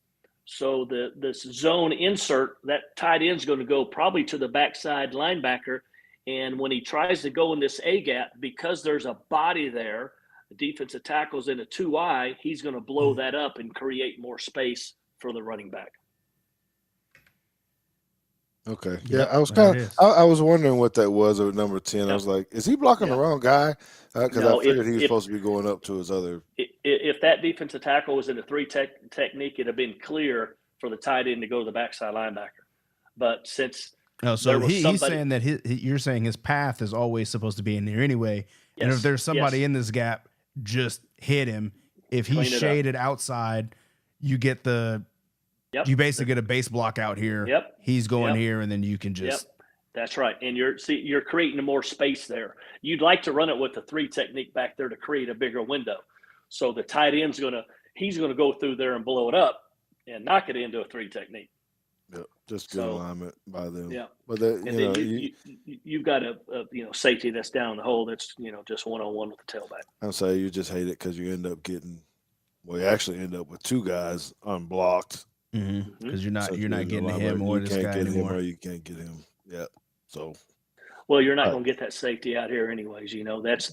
So this zone insert, that tight end is going to go probably to the backside linebacker. And when he tries to go in this A gap, because there's a body there, the defensive tackle's in a 2-eye, he's going to blow that up and create more space for the running back. Okay. Yeah, I was I was wondering what that was at number 10. I was like, is he blocking the wrong guy? Because I figured he was supposed to be going up to his other. If that defensive tackle was in a 3 technique, it'd have been clear for the tight end to go to the backside linebacker. But since he's saying that you're saying his path is always supposed to be in there anyway. Yes, and if there's somebody in this gap, just hit him. If he's shaded outside, you get you basically get a base block out here. Yep. He's going here, and then you can just. Yep. That's right. And you're creating more space there. You'd like to run it with the 3 technique back there to create a bigger window. So the tight end's he's gonna go through there and blow it up and knock it into a 3 technique. Yeah, just good alignment by them. Yeah, but you've got a safety that's down the hole. That's just 1-on-1 with the tailback. I'm saying you just hate it because you end up getting. Well, you actually end up with 2 guys unblocked. Because you're not getting him or this guy anymore. You can't get him. Yeah. So. Well, you're not going to get that safety out here anyways.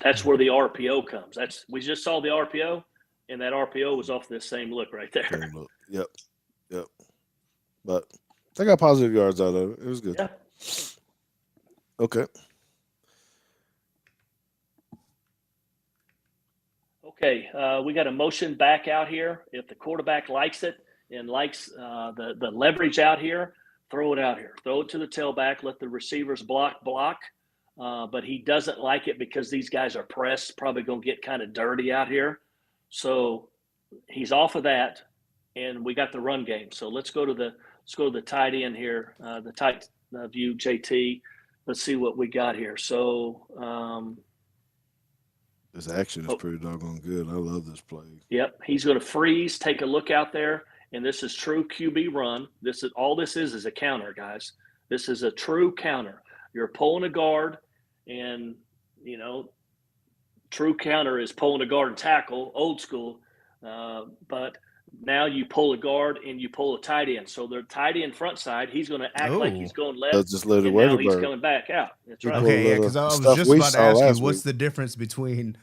That's where the RPO comes. We just saw the RPO, and that RPO was off this same look right there. Same look. Yep. But they got positive yards out of it. It was good. Yeah. Okay. Okay. We got a motion back out here. If the quarterback likes it and likes the leverage out here, throw it out here, throw it to the tailback, let the receivers block. But he doesn't like it because these guys are pressed, probably going to get kind of dirty out here. So he's off of that, and we got the run game. So let's go to the tight end here, the tight view, JT. Let's see what we got here. So This action is pretty doggone good. I love this play. Yep, he's going to freeze, take a look out there, and this is true QB run. This is a counter, guys. This is a true counter. You're pulling a guard, and true counter is pulling a guard and tackle, old school. But now you pull a guard and you pull a tight end. So the tight end front side, he's going to act like he's going left. Just let it and now he's coming back out. That's right. Okay, yeah, because I was just about to ask you, what's the difference between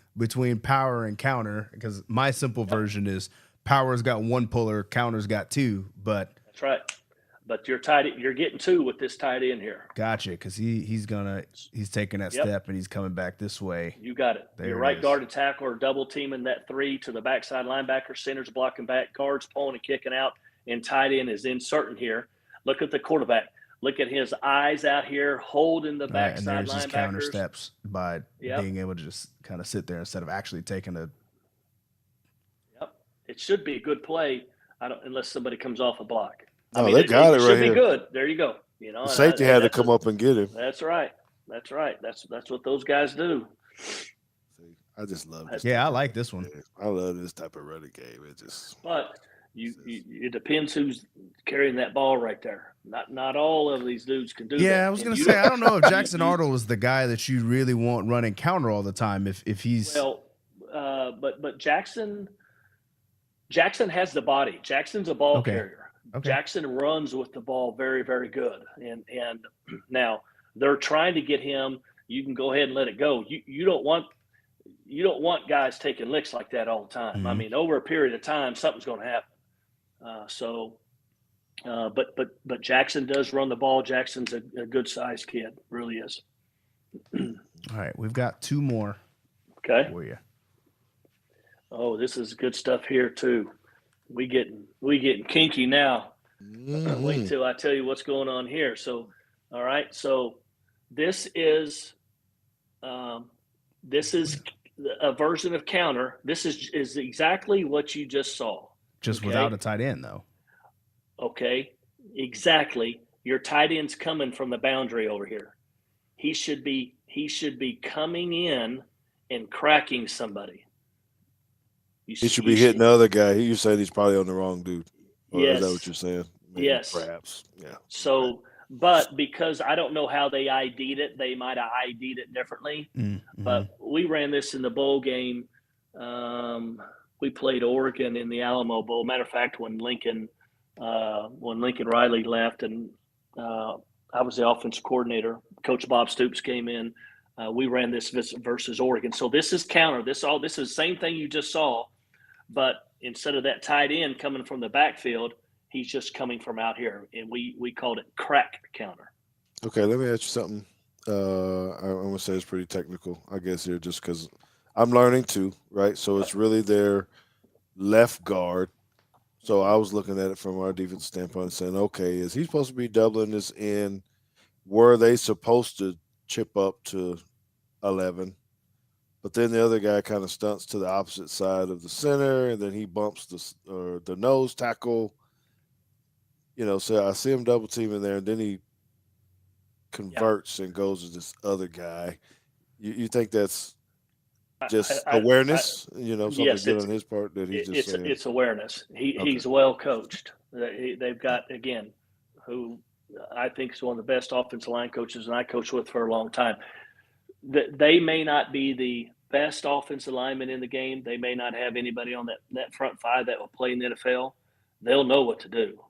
power and counter? Because my simple version is power's got one puller, counter's got two. But that's right. But you're getting two with this tight end here. Gotcha, because he's taking that step and he's coming back this way. You got it. Your right guard and tackle are double teaming that three to the backside linebacker. Center's blocking back, guards pulling and kicking out, and tight end is inserting here. Look at the quarterback. Look at his eyes out here holding the backside linebackers. And there's his counter steps by being able to just kind of sit there instead of actually taking a. Yep, it should be a good play. Unless somebody comes off a block. They got it right here. Should be good. There you go. The safety had to come up and get him. That's right. That's what those guys do. I just love this. Yeah, I like this one. I love this type of running game. It just. But it depends who's carrying that ball right there. Not all of these dudes can do that. Yeah, I was going to say, I don't know if Jackson Arnold is the guy that you really want running counter all the time. If he's but Jackson has the body. Jackson's a ball carrier. Okay. Jackson runs with the ball very, very good. And now they're trying to get him. You can go ahead and let it go. You don't want guys taking licks like that all the time. Mm-hmm. I mean, over a period of time, something's going to happen. But Jackson does run the ball. Jackson's a good sized kid, really is. All right, we've got two more. Okay. For you. Oh, this is good stuff here too. We getting kinky now. Mm-hmm. Wait till I tell you what's going on here. So, all right. So, this is a version of counter. This is exactly what you just saw. Just without a tight end, though. Okay, exactly. Your tight end's coming from the boundary over here. He should be coming in and cracking somebody. He should be hitting the other guy. You said he's probably on the wrong dude. Yes. Is that what you're saying? Maybe, yes. Perhaps. Yeah. So, but because I don't know how they ID'd it, they might have ID'd it differently. Mm-hmm. But we ran this in the bowl game. We played Oregon in the Alamo Bowl. Matter of fact, when Lincoln Riley left and I was the offensive coordinator, Coach Bob Stoops came in. We ran this versus Oregon. So this is counter. This is the same thing you just saw. But instead of that tight end coming from the backfield, he's just coming from out here, and we called it crack counter. Okay, let me ask you something. I'm gonna say it's pretty technical, I guess here, just because I'm learning too, right? So it's really their left guard. So I was looking at it from our defense standpoint, and saying, okay, is he supposed to be doubling this in? Were they supposed to chip up to 11? But then the other guy kind of stunts to the opposite side of the center, and then he bumps the nose tackle. So I see him double teaming there, and then he converts and goes to this other guy. You think that's just awareness? Something yes, good on his part that he's just saying? It's awareness. He's well coached. They've got, again, who I think is one of the best offensive line coaches, and I coached with for a long time. They may not be the best offensive lineman in the game. They may not have anybody on that front five that will play in the NFL. They'll know what to do.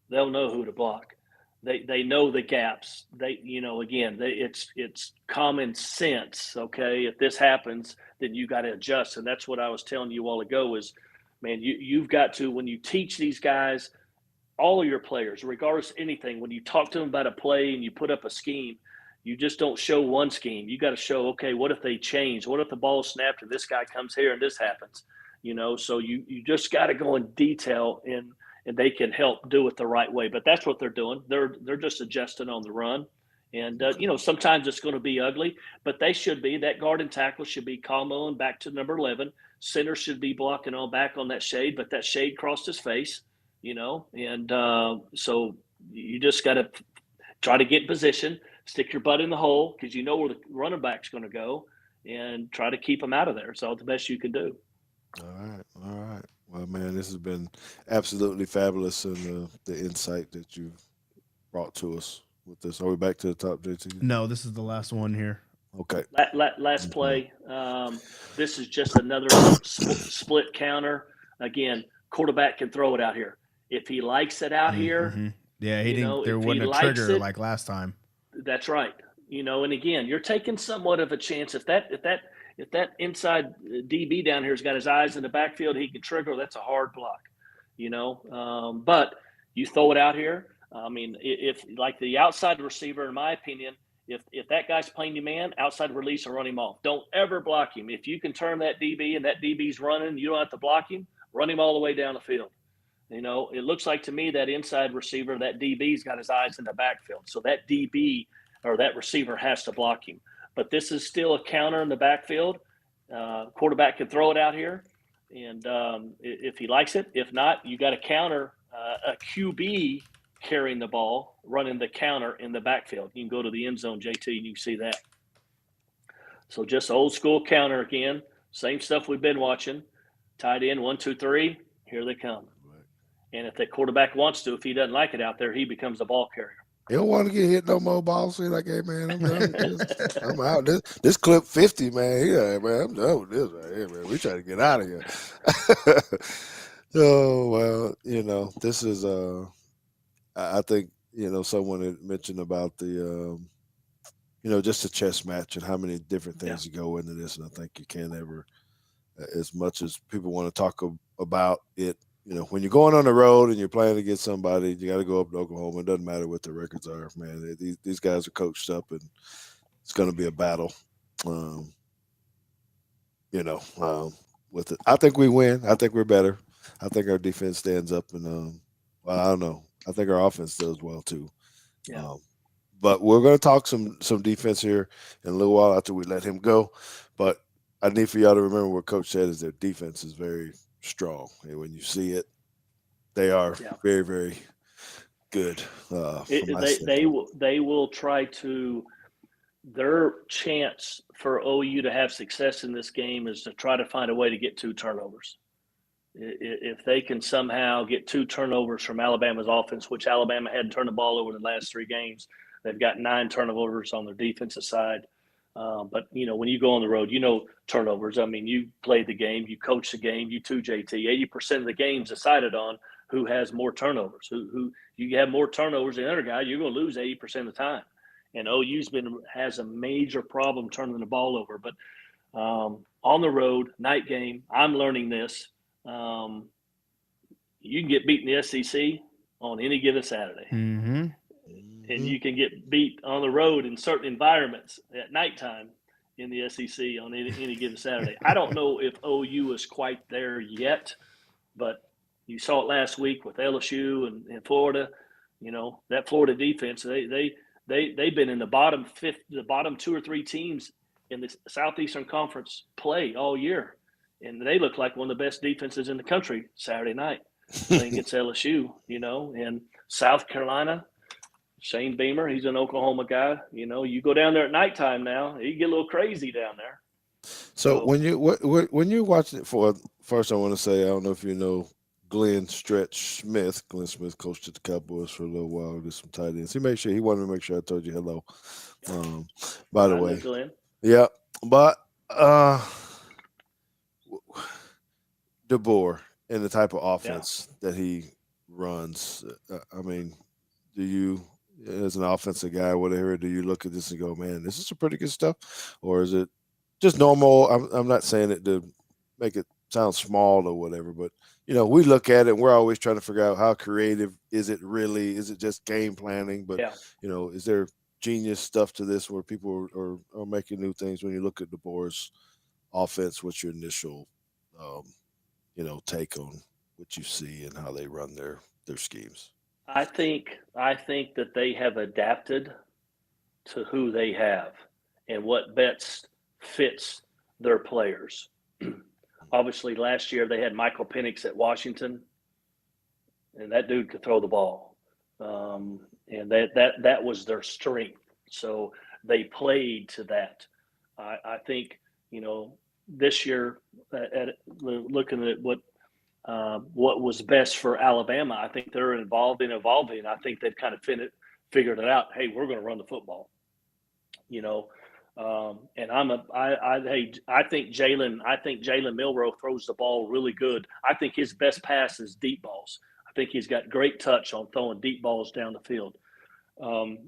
They'll know who to block. They know the gaps. It's common sense. Okay, if this happens, then you got to adjust, and that's what I was telling you a while ago. Is, man, you've got to, when you teach these guys, all of your players, regardless of anything, when you talk to them about a play and you put up a scheme, you just don't show one scheme. You got to show, okay, what if they change? What if the ball snapped and this guy comes here and this happens? So you just got to go in detail and they can help do it the right way. But that's what they're doing. They're just adjusting on the run, and sometimes it's going to be ugly, but they should be. That guard and tackle should be Calmo back to number 11. Center should be blocking on back on that shade, but that shade crossed his face, and so you just got to try to get in position, stick your butt in the hole because you know where the running back's going to go, and try to keep them out of there. It's all the best you can do. All right, all right. Well, man, this has been absolutely fabulous, and the insight that you brought to us with this. Are we back to the top, JT? No, this is the last one here. Okay. Last Mhm. play. This is just another split counter. Again, quarterback can throw it out here. If he likes it out here, Mm-hmm. Yeah, he didn't. There if he wasn't a likes trigger it, like last time. that's right. And again, you're taking somewhat of a chance. If that inside DB down here has got his eyes in the backfield, he can trigger. That's a hard block. But you throw it out here. I mean, if like the outside receiver, in my opinion, if that guy's playing you man, outside release and run him off. Don't ever block him. If you can turn that DB and that DB's running, you don't have to block him. Run him all the way down the field. It looks like to me that inside receiver, that DB's got his eyes in the backfield. So that DB or that receiver has to block him. But this is still a counter in the backfield. Quarterback can throw it out here, and if he likes it. If not, you got a counter, a QB carrying the ball, running the counter in the backfield. You can go to the end zone, JT, and you can see that. So just old school counter again. Same stuff we've been watching. Tight end, 1, 2, 3. Here they come. And if the quarterback wants to, if he doesn't like it out there, he becomes a ball carrier. He don't want to get hit no more balls. He's like, hey man, I'm done with this. I'm out. This clip 50, man. Yeah, man, I'm done with this right here, man. We trying to get out of here. Oh well, this is I think someone had mentioned about the just a chess match and how many different Yeah. things go into this, and I think you can't ever, as much as people want to talk about it. When you're going on the road and you're playing against somebody, you got to go up to Oklahoma. It doesn't matter what the records are, man. These guys are coached up, and it's going to be a battle. Um, with it, I think we win. I think we're better. I think our defense stands up, and well, I don't know. I think our offense does well too. Yeah. Um, but we're going to talk some defense here in a little while after we let him go. But I need for y'all to remember what Coach said is their defense is very strong, and when you see it, they are Yeah. very, very good. From my standpoint. They will try to. Their chance for OU to have success in this game is to try to find a way to get 2 turnovers. If they can somehow get 2 turnovers from Alabama's offense, which Alabama hadn't turned the ball over in the last 3 games, they've got 9 turnovers on their defensive side. But when you go on the road, turnovers. I mean, you played the game, you coach the game, you too, JT. 80% of the games decided on who has more turnovers. Who you have more turnovers than the other guy, you're going to lose 80% of the time. And OU's has a major problem turning the ball over. But on the road, night game, I'm learning this. You can get beat in the SEC on any given Saturday. Mm-hmm. And you can get beat on the road in certain environments at nighttime in the SEC on any given Saturday. I don't know if OU is quite there yet, but you saw it last week with LSU and Florida. That Florida defense, they've been in the bottom 2 or 3 teams in the Southeastern Conference play all year, and they look like one of the best defenses in the country Saturday night playing against LSU. And South Carolina. Shane Beamer, he's an Oklahoma guy. You go down there at nighttime now, you get a little crazy down there. So when you're watching it for first, I want to say I don't know if you know Glenn Stretch Smith. Glenn Smith coached at the Cowboys for a little while. Did some tight ends. He wanted to make sure I told you hello. By the I know way, Glenn. yeah, but DeBoer and the type of offense that he runs. I mean, do you, as an offensive guy, whatever, do you look at this and go, man, this is some pretty good stuff? Or is it just normal? I'm not saying it to make it sound small or whatever, but, we look at it and we're always trying to figure out how creative is it really? Is it just game planning? But, Yeah. Is there genius stuff to this where people are making new things when you look at DeBoer's offense? What's your initial, take on what you see and how they run their their schemes. I think that they have adapted to who they have and what best fits their players. Obviously, last year they had Michael Penix at Washington, and that dude could throw the ball, and that was their strength. So they played to that. I think this year, looking at what was best for Alabama, I think they're involved in evolving. I think they've kind of figured it out. Hey, we're going to run the football. You know. And I think Jalen Milroe throws the ball really good. I think his best pass is deep balls. I think he's got great touch on throwing deep balls down the field. Um,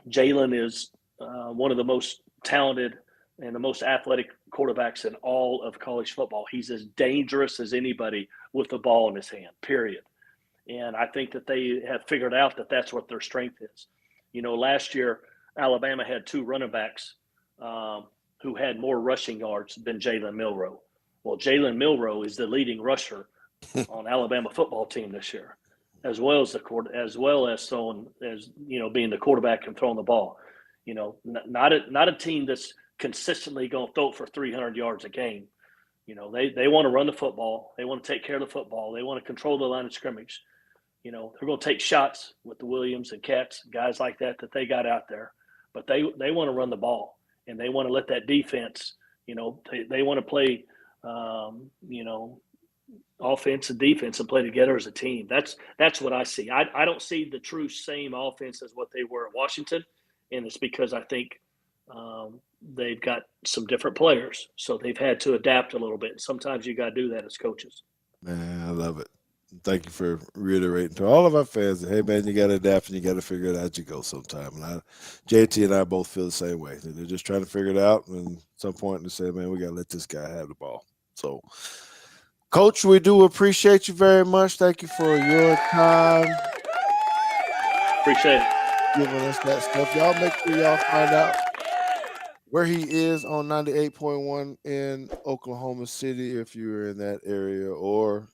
Jalen is one of the most talented and the most athletic quarterbacks in all of college football. He's as dangerous as anybody with the ball in his hand, period. And I think that they have figured out that that's what their strength is. Last year, Alabama had two running backs who had more rushing yards than Jalen Milroe. Well, Jalen Milroe is the leading rusher on Alabama football team this year, as well as throwing as being the quarterback and throwing the ball. Not a team that's consistently going to throw it for 300 yards a game. They want to run the football. They want to take care of the football. They want to control the line of scrimmage. They're going to take shots with the Williams and Katz, guys like that they got out there, but they want to run the ball and they want to let that defense. They want to play, offense and defense and play together as a team. That's what I see. I don't see the true same offense as what they were at Washington, and it's because I think they've got some different players, so they've had to adapt a little bit. Sometimes you got to do that as coaches. Man, I love it. Thank you for reiterating to all of our fans that, hey, man, you got to adapt and you got to figure it out as you go sometime. And JT and I both feel the same way. They're just trying to figure it out. And at some point, they say, man, we got to let this guy have the ball. So, Coach, we do appreciate you very much. Thank you for your time, Appreciate it. giving us that stuff. Y'all make sure y'all find out where he is on 98.1 in Oklahoma City if you're in that area, or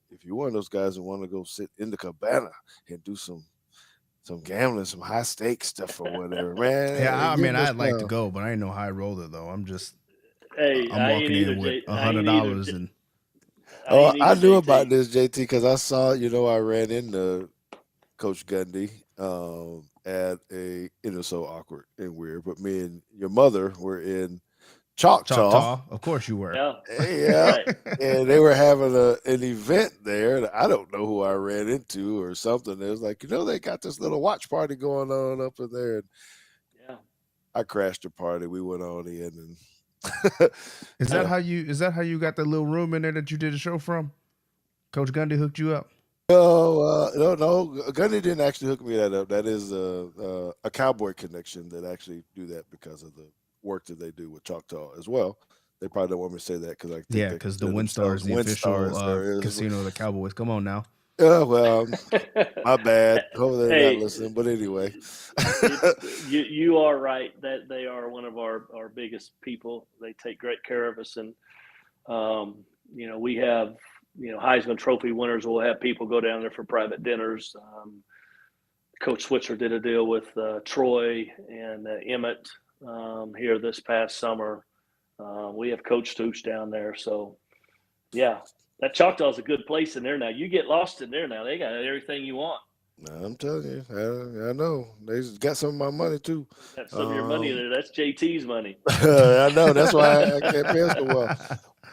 if you're one of those guys that want to go sit in the cabana and do some gambling, some high stakes stuff or whatever, Yeah, man, I give mean, him us I'd like to go, but I ain't no high roller though. Hey, I'm I ain't walking either. in with I ain't either. $100 and I Oh, ain't I either. knew about JT. this, JT, because I saw, I ran into Coach Gundy at it was so awkward and weird, but me and your mother were in Choctaw. Choctaw. Of course you were. Yeah. Yeah. Right. And they were having an event there that I don't know who I ran into or something. It was like, they got this little watch party going on up in there. And Yeah. I crashed the party. We went on in and Yeah. Is that how you got that little room in there that you did a show from? Coach Gundy hooked you up. no. Gunny didn't actually hook me that up. That is a cowboy connection that actually do that because of the work that they do with Choctaw as well. They probably don't want me to say that because I think Yeah, they because the consider WinStar is themselves the Wind official Stars. casino of the Cowboys. Come on now. Yeah, well, my bad. Hopefully they're not Hey, listening. But anyway, it's you are right that they are one of our biggest people. They take great care of us, and we have Heisman Trophy winners. We'll have people go down there for private dinners. Coach Switzer did a deal with Troy and Emmett here this past summer. We have Coach Stoops down there, so yeah, that Choctaw's a good place in there now. You get lost in there now; they got everything you want. I'm telling you, I know they just got some of my money too. Got some of your money in Um, there. That's JT's money. I know that's why I can't pay so well.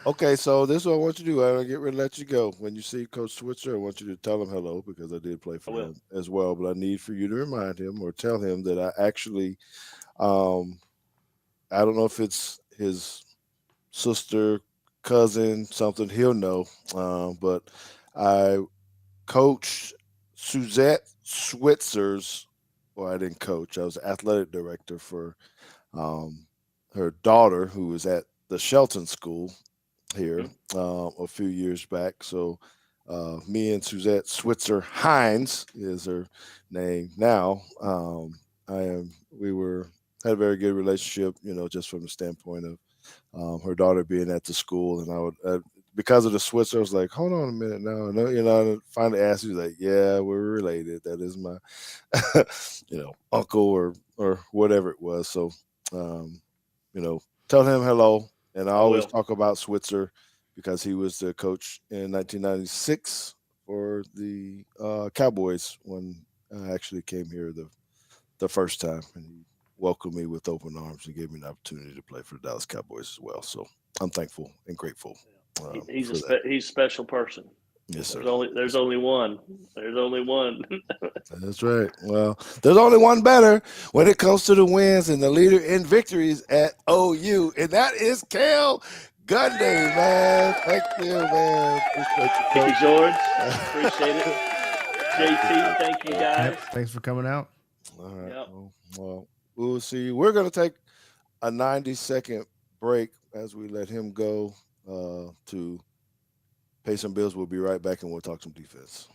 Okay, so this is what I want you to do. I don't get ready to let you go. When you see Coach Switzer, I want you to tell him hello because I did play I for will. him as well. But I need for you to remind him or tell him that I actually, um, I don't know if it's his sister, cousin, something. He'll know. But I coached Suzette Switzer's. Well, I didn't coach. I was athletic director for um, her daughter, who was at the Shelton School here Mhm. a few years back. So me and Suzette Switzer Hines is her name now. I am. We were had a very good relationship, just from the standpoint of her daughter being at the school, and I would because of the Switzer, I was like, hold on a minute now. No, I finally asked, he was like, yeah, we're related. That is my, uncle or whatever it was. So, um, tell him hello. And I I always will. talk about Switzer because he was the coach in 1996 for the Cowboys when I actually came here the first time, and he welcomed me with open arms and gave me an opportunity to play for the Dallas Cowboys as well. So I'm thankful and grateful He's for that. he's a special person. Yes, sir. There's Yes, sir. only one. There's only one. That's right. Well, there's only one better when it comes to the wins and the leader in victories at OU, and that is Cale Gundy, man. Thank you, man. Appreciate you, Thank you, coach. George. Appreciate it. JT, thank you guys. Yep. Thanks for coming out. All right. Yep. Well, we'll see you. We're going to take a 90-second break as we let him go to pay some bills. We'll be right back and we'll talk some defense.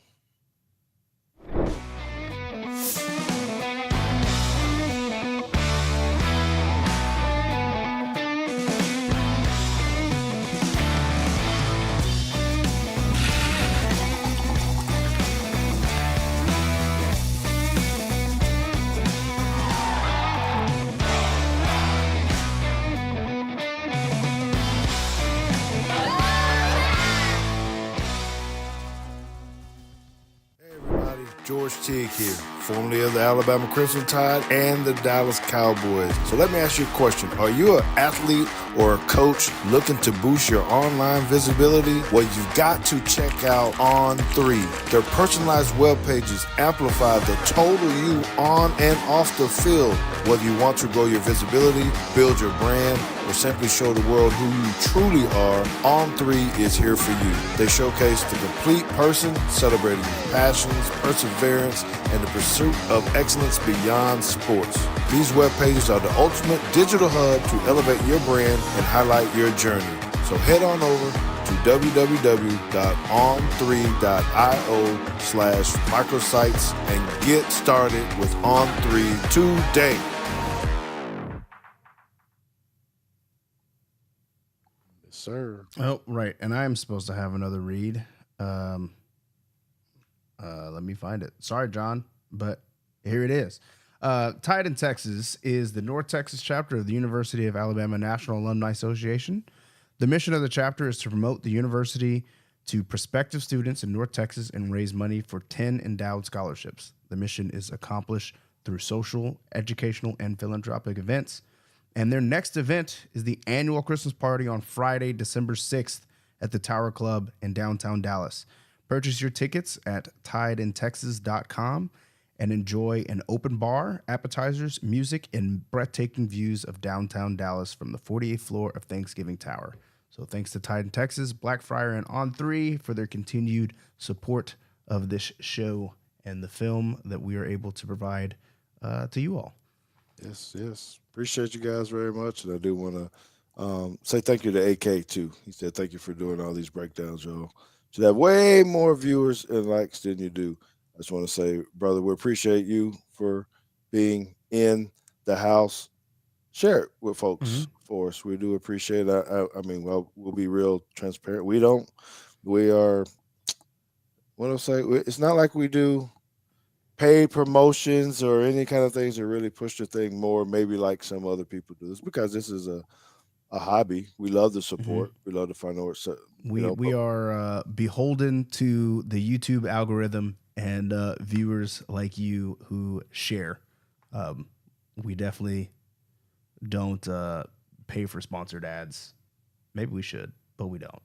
George Teague here, formerly of the Alabama Crimson Tide and the Dallas Cowboys. So let me ask you a question. Are you an athlete or a coach looking to boost your online visibility? Well, you've got to check out On3. Their personalized web pages amplify the total you on and off the field. Whether you want to grow your visibility, build your brand, or simply show the world who you truly are, On3 is here for you. They showcase the complete person, celebrating your passions, perseverance, and the pursuit of excellence beyond sports. These web pages are the ultimate digital hub to elevate your brand and highlight your journey. So head on over to www.on3.io/microsites and get started with On3 today. Yes, sir. Oh, right. And I am supposed to have another read. Let me find it. Sorry, John, but here it is. Tide in Texas is the North Texas chapter of the University of Alabama National Alumni Association. The mission of the chapter is to promote the university to prospective students in North Texas and raise money for 10 endowed scholarships. The mission is accomplished through social, educational, and philanthropic events. And their next event is the annual Christmas party on Friday, December 6th at the Tower Club in downtown Dallas. Purchase your tickets at tideintexas.com and enjoy an open bar, appetizers, music, and breathtaking views of downtown Dallas from the 48th floor of Thanksgiving Tower. So thanks to Tide in Texas, Blackfriar, and On3 for their continued support of this show and the film that we are able to provide to you all. Yes, yes. Appreciate you guys very much. And I do want to say thank you to AK too. He said, thank you for doing all these breakdowns, y'all. Should have way more viewers and likes than you do. I just want to say, brother, we appreciate you for being in the house. Share it with folks for us. We do appreciate it. I mean, well, we'll be real transparent. We are, what do I say? It's not like we do paid promotions or any kind of things that really push the thing more, maybe like some other people do. It's because this is a hobby. We love the support. We love to find out. So, We are beholden to the YouTube algorithm and viewers like you who share. We definitely don't pay for sponsored ads. Maybe we should, but we don't.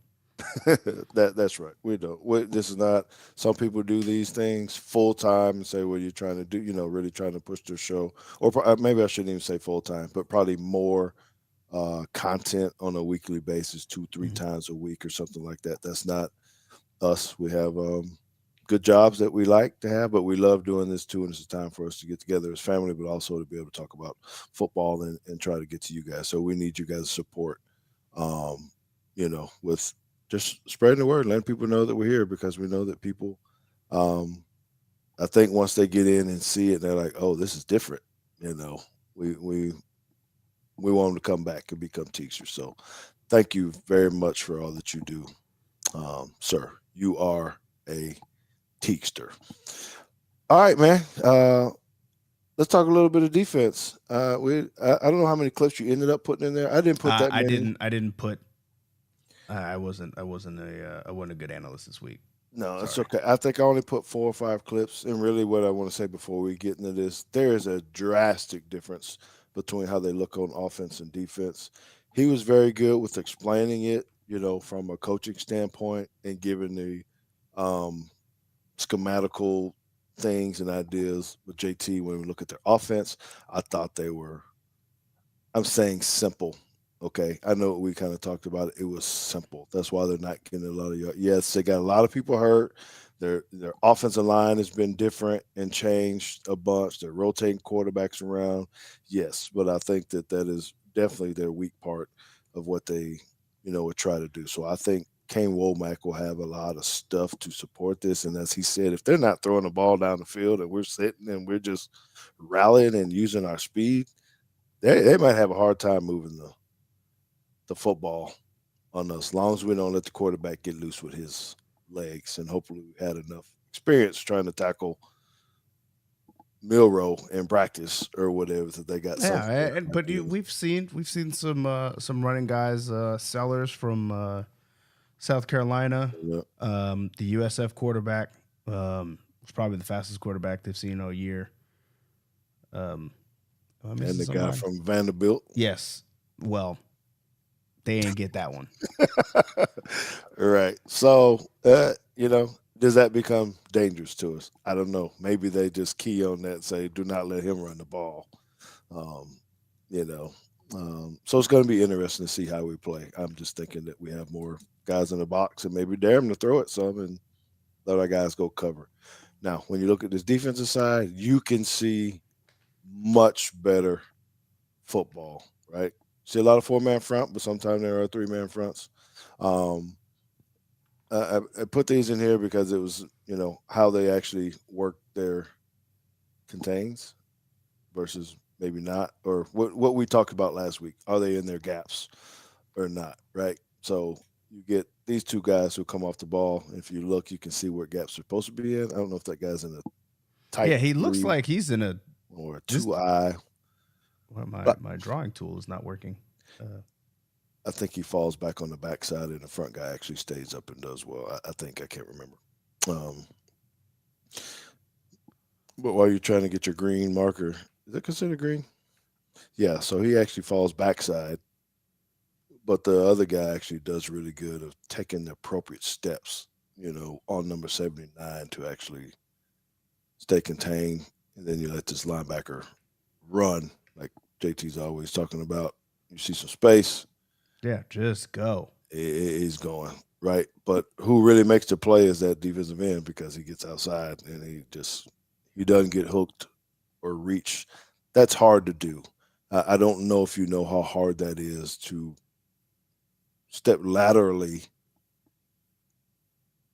That's right. We don't. This is not. Some people do these things full time and say, "Well, you're trying to do, really trying to push their show." Or maybe I shouldn't even say full time, but probably more content on a weekly basis, 2-3 times a week or something like that. That's not us. We have good jobs that we like to have, but we love doing this too, and it's a time for us to get together as family, but also to be able to talk about football and try to get to you guys. So we need you guys' support. With just spreading the word, letting people know that we're here because we know that people, I think once they get in and see it, they're like, "Oh, this is different." We want them to come back and become teachers. So, thank you very much for all that you do. Sir, you are a Teakster. All right, man. Let's talk a little bit of defense. I don't know how many clips you ended up putting in there. I didn't put that I many. didn't. I didn't put. I wasn't. I wasn't a. I wasn't a good analyst this week. No, it's Sorry. okay. I think I only put 4 or 5 clips. And really, what I want to say before we get into this, there is a drastic difference between how they look on offense and defense. He was very good with explaining it, from a coaching standpoint and giving the um, schematical things and ideas with JT when we look at their offense. I thought they were, I'm saying simple. Okay, I know we kind of talked about it. It was simple. That's why they're not getting a lot of yards. Yes, they got a lot of people hurt. Their offensive line has been different and changed a bunch. They're rotating quarterbacks around. Yes, but I think that is definitely their weak part of what they, would try to do. So I think Kane Womack will have a lot of stuff to support this. And as he said, if they're not throwing the ball down the field and we're sitting and we're just rallying and using our speed, they might have a hard time moving the football on us, as long as we don't let the quarterback get loose with his legs. And hopefully, we had enough experience trying to tackle Milrow in practice or whatever that they got Yeah, some but ideas. we've seen some running guys, Sellers from South Carolina, Yeah. the USF quarterback, was probably the fastest quarterback they've seen all year. Um, am I And missing the guy somebody? from Vanderbilt. Yes. Well, they ain't get that one. Right. So, does that become dangerous to us? I don't know. Maybe they just key on that and say, do not let him run the ball. Um, you know, so it's going to be interesting to see how we play. I'm just thinking that we have more guys in the box and maybe dare them to throw it some and let our guys go cover. Now, when you look at this defensive side, you can see much better football, right? See a lot of 4-man front, but sometimes there are 3-man fronts. Um, I put these in here because it was, how they actually work their contains versus maybe not, or what we talked about last week. Are they in their gaps or not? Right. So you get these two guys who come off the ball. If you look, you can see where gaps are supposed to be in. I don't know if that guy's in a tight Yeah, he looks three like he's in a or a this. two eye, Well, my but my drawing tool is not working. Uh, I think he falls back on the backside, and the front guy actually stays up and does well. I think I can't remember. Um, but while you're trying to get your green marker, is it considered green? Yeah. So he actually falls backside, but the other guy actually does really good of taking the appropriate steps, on number 79 to actually stay contained. And then you let this linebacker run, like JT's always talking about. You see some space, yeah, just go. he's going, right? But who really makes the play is that defensive end because he gets outside and he doesn't get hooked or reach. That's hard to do. I don't know if you know how hard that is to step laterally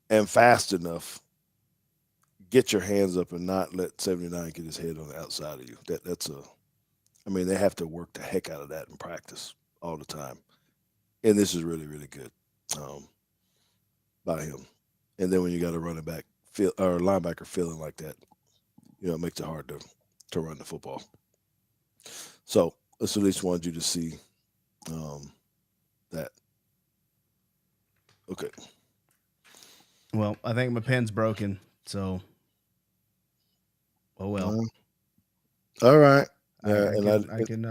and fast enough, get your hands up and not let 79 get his head on the outside of you. That's a I mean, they have to work the heck out of that in practice all the time. And this is really, really good um, by him. And then when you got a running back feel or linebacker feeling like that, it makes it hard to run the football. So let's at least wanted you to see um, that. Okay. Well, I think my pen's broken, so oh well. Uh, all right. I, I And I can I can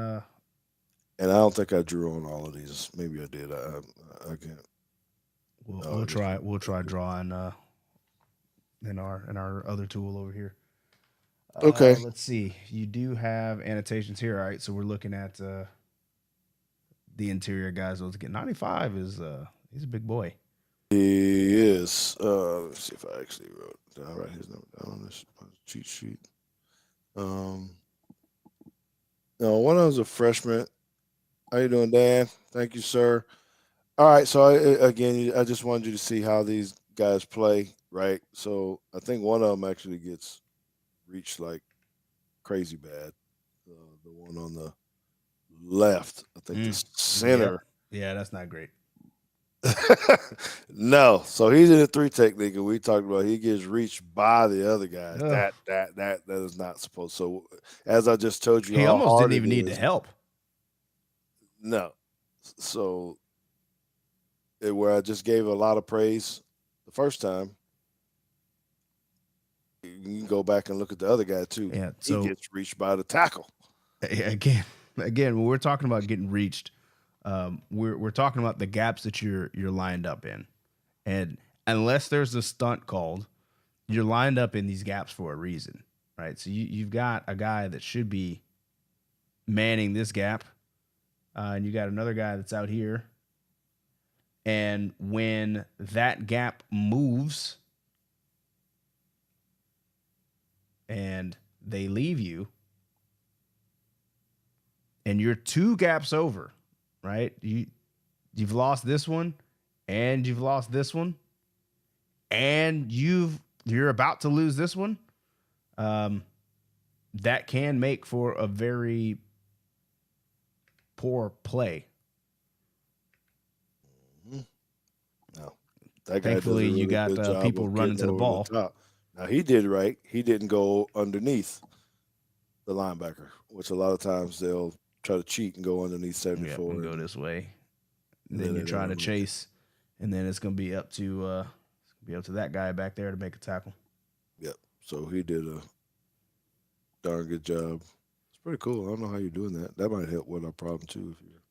and I don't think I drew on all of these. Maybe I did. I can't. we'll Oh, we'll this try one. we'll try drawing in our other tool over here. Okay. Let's see. You do have annotations here, all right? So we're looking at the interior guys. Let's get 95 is he's a big boy. He is. Let's see if I actually wrote down write his number down on this cheat sheet. Um, no, one of them's a freshman. How you doing, Dan? Thank you, sir. All right. So again, I just wanted you to see how these guys play, right? So I think one of them actually gets reached like crazy bad. The one on the left, I think the Mm. Yep. center. Yeah, that's not great. No, so he's in a three technique, and we talked about he gets reached by the other guy. Ugh. That is not supposed. So, as I just told you, He how almost hard didn't it even need to is. help. No, so where I just gave a lot of praise the first time, you can go back and look at the other guy too. Yeah. He So gets reached by the tackle. again, when we're talking about getting reached, we're talking about the gaps that you're lined up in, and unless there's a stunt called, you're lined up in these gaps for a reason, right? So you've got a guy that should be manning this gap, and you got another guy that's out here. And when that gap moves and they leave you, and you're two gaps over, right? You've lost this one, and you've lost this one, and you're about to lose this one. That can make for a very poor play. No, that guy does a Thankfully, you really got good job people of running getting to the over the ball. top. Now he did right. He didn't go underneath the linebacker, which a lot of times they'll try to cheat and go underneath Yeah, 74 and go this way. And then then they you're trying never to make it. chase, and then it's gonna be up to that guy back there to make a tackle. Yep. So he did a darn good job. It's pretty cool. I don't know how you're doing that. That might help with our problem too if you're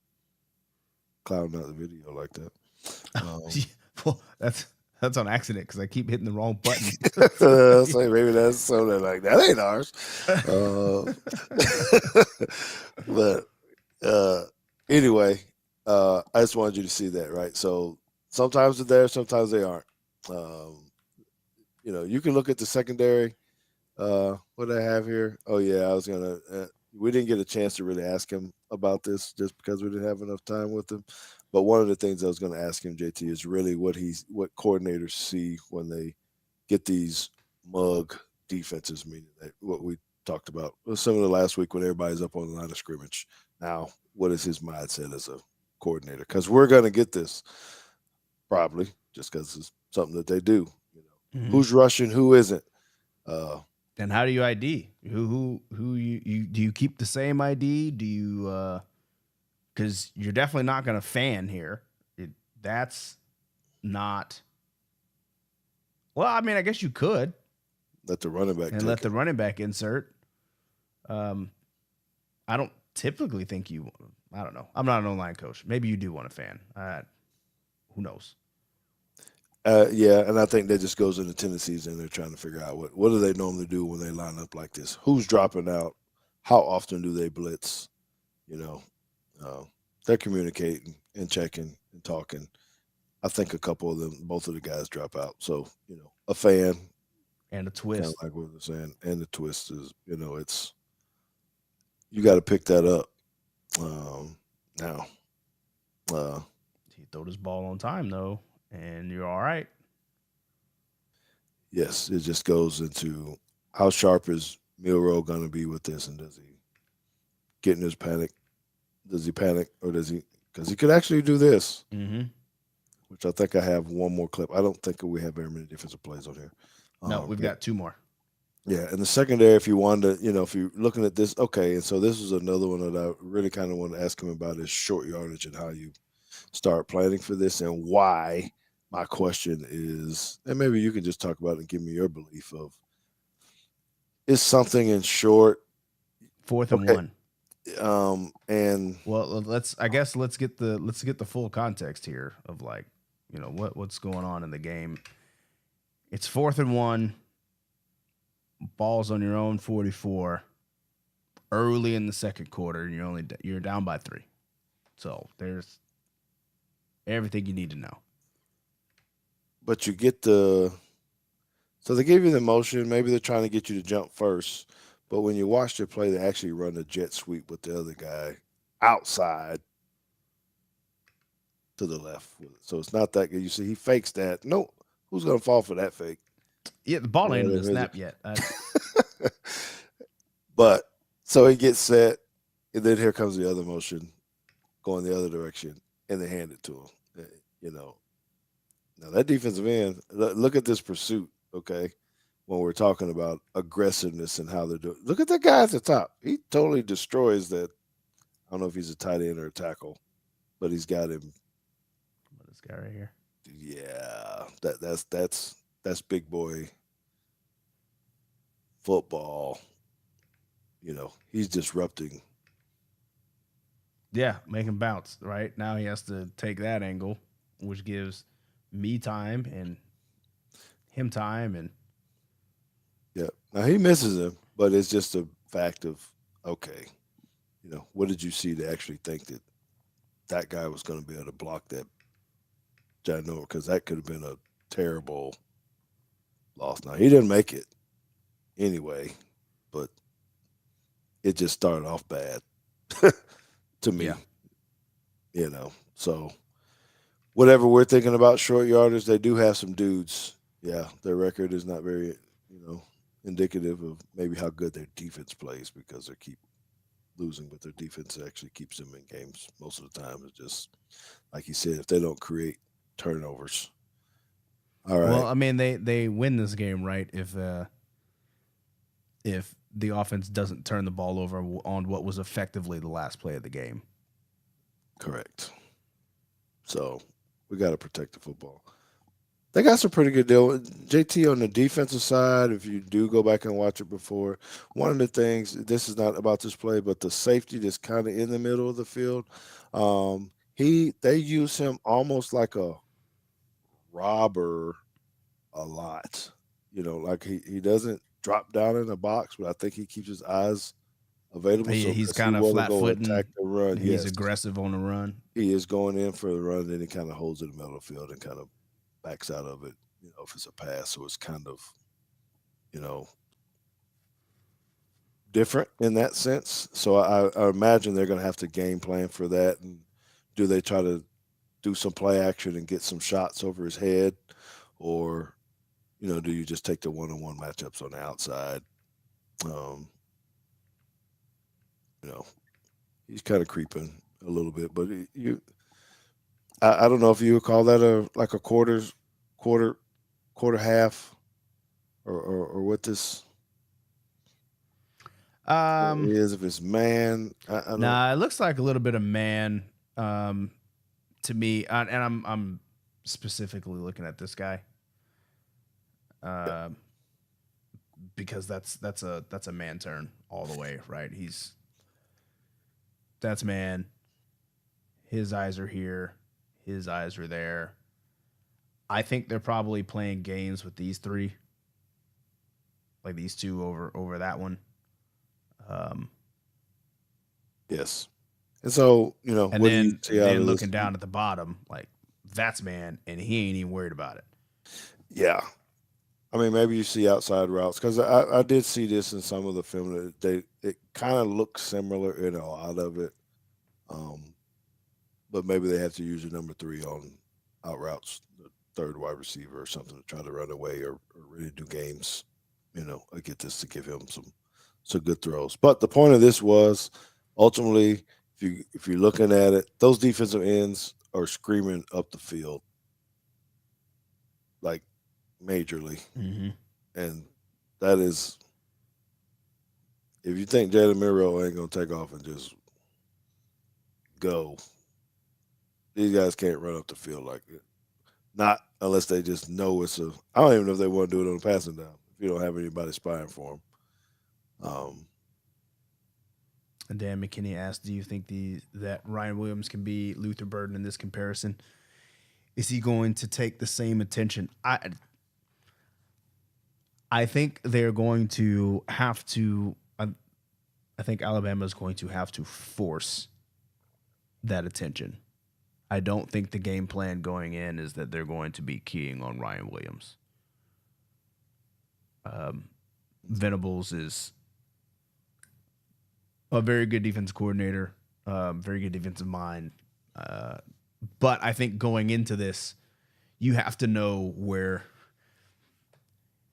clouding out the video like that. Well, that's on accident because I keep hitting the wrong button. So maybe that's so they're like that ain't ours. But anyway, I just wanted you to see that, right? So sometimes they're there, sometimes they aren't. You can look at the secondary. What do I have here? Oh yeah, I was gonna. We didn't get a chance to really ask him about this just because we didn't have enough time with him. But one of the things I was going to ask him, JT, is really what coordinators see when they get these mug defenses, meaning that what we talked about similar last week when everybody's up on the line of scrimmage. Now, what is his mindset as a coordinator? Because we're going to get this probably just because it's something that they do. Who's rushing, who isn't. And how do you ID? Who you do you keep the same ID? Do you because you're definitely not going to fan here. That's not. Well, I mean, I guess you could let the running back and let the running back insert. I don't typically think you. I don't know. I'm not an online coach. Maybe you do want a fan. Who knows? Yeah, and I think that just goes into tendencies, and they're trying to figure out what do they normally do when they line up like this? Who's dropping out? How often do they blitz? They're communicating and checking and talking. I think a couple of them, both of the guys drop out. So a fan and a kind twist, of like what we're saying, and the twist is it's you got to pick that up. Now, he throw this ball on time though, and you're all right. Yes, it just goes into how sharp is Milrow going to be with this, and does he get in his panic? Does he panic, or does he? Because he could actually do this, which I think I have one more clip. I don't think we have very many defensive plays on here. No, we've got two more. Yeah, and the secondary, if you wanted to, if you're looking at this, okay, and so this is another one that I really kind of want to ask him about is short yardage and how you start planning for this and why. My question is, and maybe you can just talk about it and give me your belief of, is something in short 4th and 1. And well, let's get the full context here of like, what's going on in the game. It's 4th and 1. Ball's on your own 44. Early in the second quarter, and you're down by 3. So there's everything you need to know. But you get so they give you the motion. Maybe they're trying to get you to jump first. But when you watch their play, they actually run a jet sweep with the other guy outside to the left. So it's not that good. You see, he fakes that. No, who's going to fall for that fake? Yeah, the ball ain't even snapped yet. But so he gets set, and then here comes the other motion going the other direction, and they hand it to him. Now that defensive end, look at this pursuit, okay? When we're talking about aggressiveness and how they're doing, look at that guy at the top. He totally destroys that. I don't know if he's a tight end or a tackle, but he's got him. This guy right here. Yeah, that's big boy football. He's disrupting. Yeah, make him bounce. Right now, he has to take that angle, which gives me time and him time, and Yeah. Now he misses him, but it's just a fact of okay. What did you see to actually think that that guy was going to be able to block that giant? Because that could have been a terrible loss. Now he didn't make it anyway, but it just started off bad to me. yeah, So whatever we're thinking about short yarders, they do have some dudes. Yeah, their record is not very, indicative of maybe how good their defense plays because they keep losing, but their defense actually keeps them in games most of the time. It's just like you said, if they don't create turnovers. All well, right, I mean, they win this game, right? If the offense doesn't turn the ball over on what was effectively the last play of the game. correct. So we got to protect the football. They got some pretty good deal. JT on the defensive side, if you do go back and watch it before, one of the things, this is not about this play, but the safety that's kind of in the middle of the field, they use him almost like a robber a lot. Like he doesn't drop down in the box, but I think he keeps his eyes available. Yeah, So he's because he kind of want to flat go footing. attack the run, He's yes, aggressive on the run. he is going in for the run, then he kind of holds it in the middle of the field and kind of backs out of it, if it's a pass. So it's kind of, you know, different in that sense. So I imagine they're going to have to game plan for that. And do they try to do some play action and get some shots over his head? Or, do you just take the one-on-one matchups on the outside? Um, you know, he's kind of creeping a little bit, but I don't know if you would call that a quarter, quarter half, or what this Um, is. If it's man, I don't. nah, it looks like a little bit of man. Um, to me, and I'm specifically looking at this guy. Yeah, Um, because that's a man turn all the way, right? That's man. His eyes are here. His eyes are there. I think they're probably playing games with these three, like these two over that one. Um, yes. And so, and what do you see out then of looking this? down at the bottom, like that's man, and he ain't even worried about it. Yeah, I mean, maybe you see outside routes because I did see this in some of the film that it kind of looks similar in a lot of it, um, but maybe they have to use your number three on out routes, the third wide receiver or something to try to run away or really do games, I get this to give him some good throws. But the point of this was ultimately, if you're looking at it, those defensive ends are screaming up the field like majorly, Mm-hmm. and that is if you think Jalen Miro ain't gonna take off and just go, these guys can't run up the field like it. Not unless they just know it's a. I don't even know if they want to do it on a passing down. If you don't have anybody spying for them, And Dan McKinney asked, "Do you think that Ryan Williams can be Luther Burden in this comparison? Is he going to take the same attention?" I think they're going to have to. I think Alabama is going to have to force that attention. I don't think the game plan going in is that they're going to be keying on Ryan Williams. Venables is a very good defense coordinator, very good defensive mind. But I think going into this, you have to know where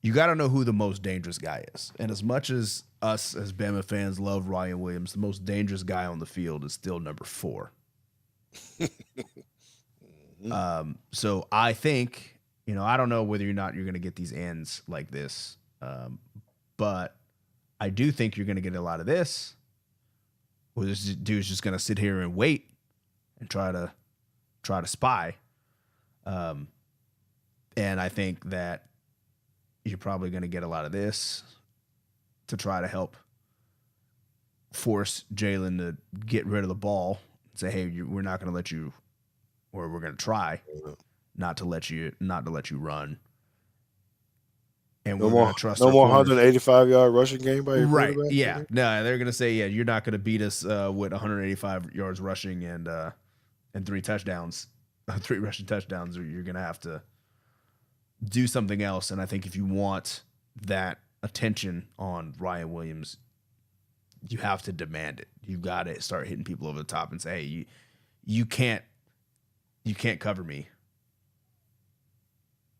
you got to know who the most dangerous guy is. And as much as us as Bama fans love Ryan Williams, the most dangerous guy on the field is still number 4. So I think, I don't know whether or not you're going to get these ends like this, but I do think you're going to get a lot of this, where this dude's just going to sit here and wait and try to spy. Um, and I think that you're probably going to get a lot of this to try to help force Jalen to get rid of the ball. Say, hey, we're not going to let you, or we're going to try not to let you run, and No we're more, going to trust no our more corners. 185-yard rushing game by your Right? quarterback. Yeah. No, they're going to say, yeah, you're not going to beat us with 185 yards rushing and 3 touchdowns, 3 rushing touchdowns. Or you're going to have to do something else. And I think if you want that attention on Ryan Williams, you have to demand it. You've got to start hitting people over the top and say, hey, you can't cover me.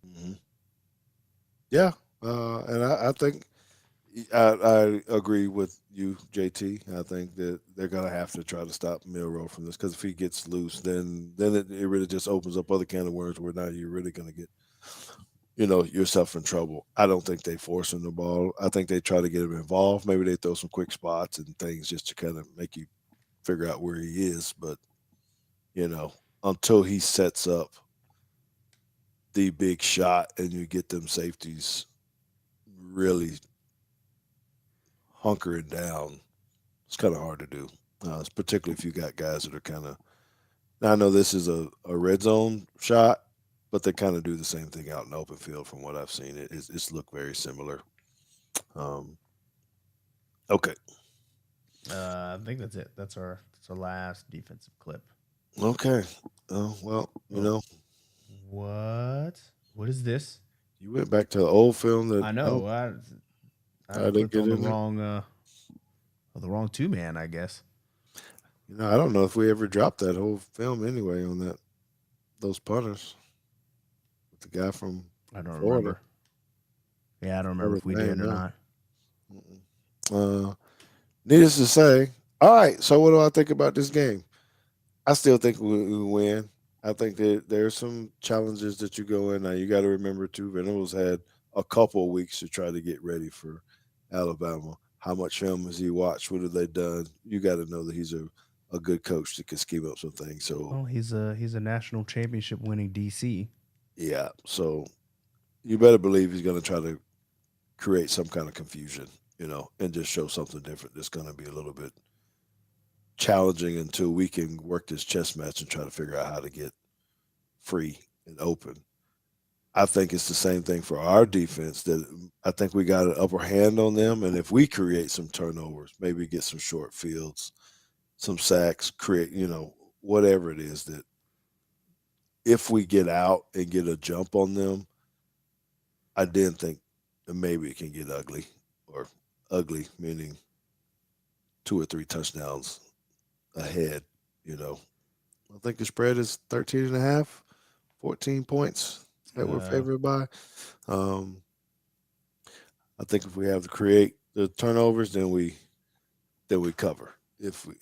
Mm-hmm. Yeah, and I think I agree with you, JT. I think that they're gonna have to try to stop Milrow from this, because if he gets loose, then it really just opens up other can of worms where now you're really gonna get yourself in trouble. I don't think they force him the ball. I think they try to get him involved. Maybe they throw some quick spots and things just to kind of make you figure out where he is. But until he sets up the big shot and you get them safeties really hunkering down, it's kind of hard to do. Particularly if you got guys that are kind of. Now I know this is a red zone shot, but they kind of do the same thing out in the open field. From what I've seen, it's looked very similar. Um, okay, I think that's it. That's our last defensive clip. okay. Oh well, What? What is this? you went back to the old film that I know. I didn't clicked get on in there. the wrong 2-man, I guess. I don't know if we ever dropped that whole film anyway on those punters with the guy from I don't Florida. remember. Yeah, I don't remember Remember if we the did name or now. not. Needless to say, all right. So what do I think about this game? I still think we win. I think that there's some challenges that you go in. Now you got to remember too. Venables had a couple of weeks to try to get ready for Alabama. How much film has he watched? What have they done? You got to know that he's a good coach that can scheme up some things. So Well, he's a national championship winning DC. yeah, so you better believe he's going to try to create some kind of confusion, and just show something different. That's going to be a little bit challenging until we can work this chess match and try to figure out how to get free and open. I think it's the same thing for our defense. That I think we got an upper hand on them, and if we create some turnovers, maybe get some short fields, some sacks, create whatever it is, that if we get out and get a jump on them, I didn't think that maybe it can get ugly, or ugly meaning 2 or 3 touchdowns ahead. You know, I think the spread is 13 and a half, 14 points that we're Uh, favored by. Um, I think if we have to create the turnovers, then we cover. If we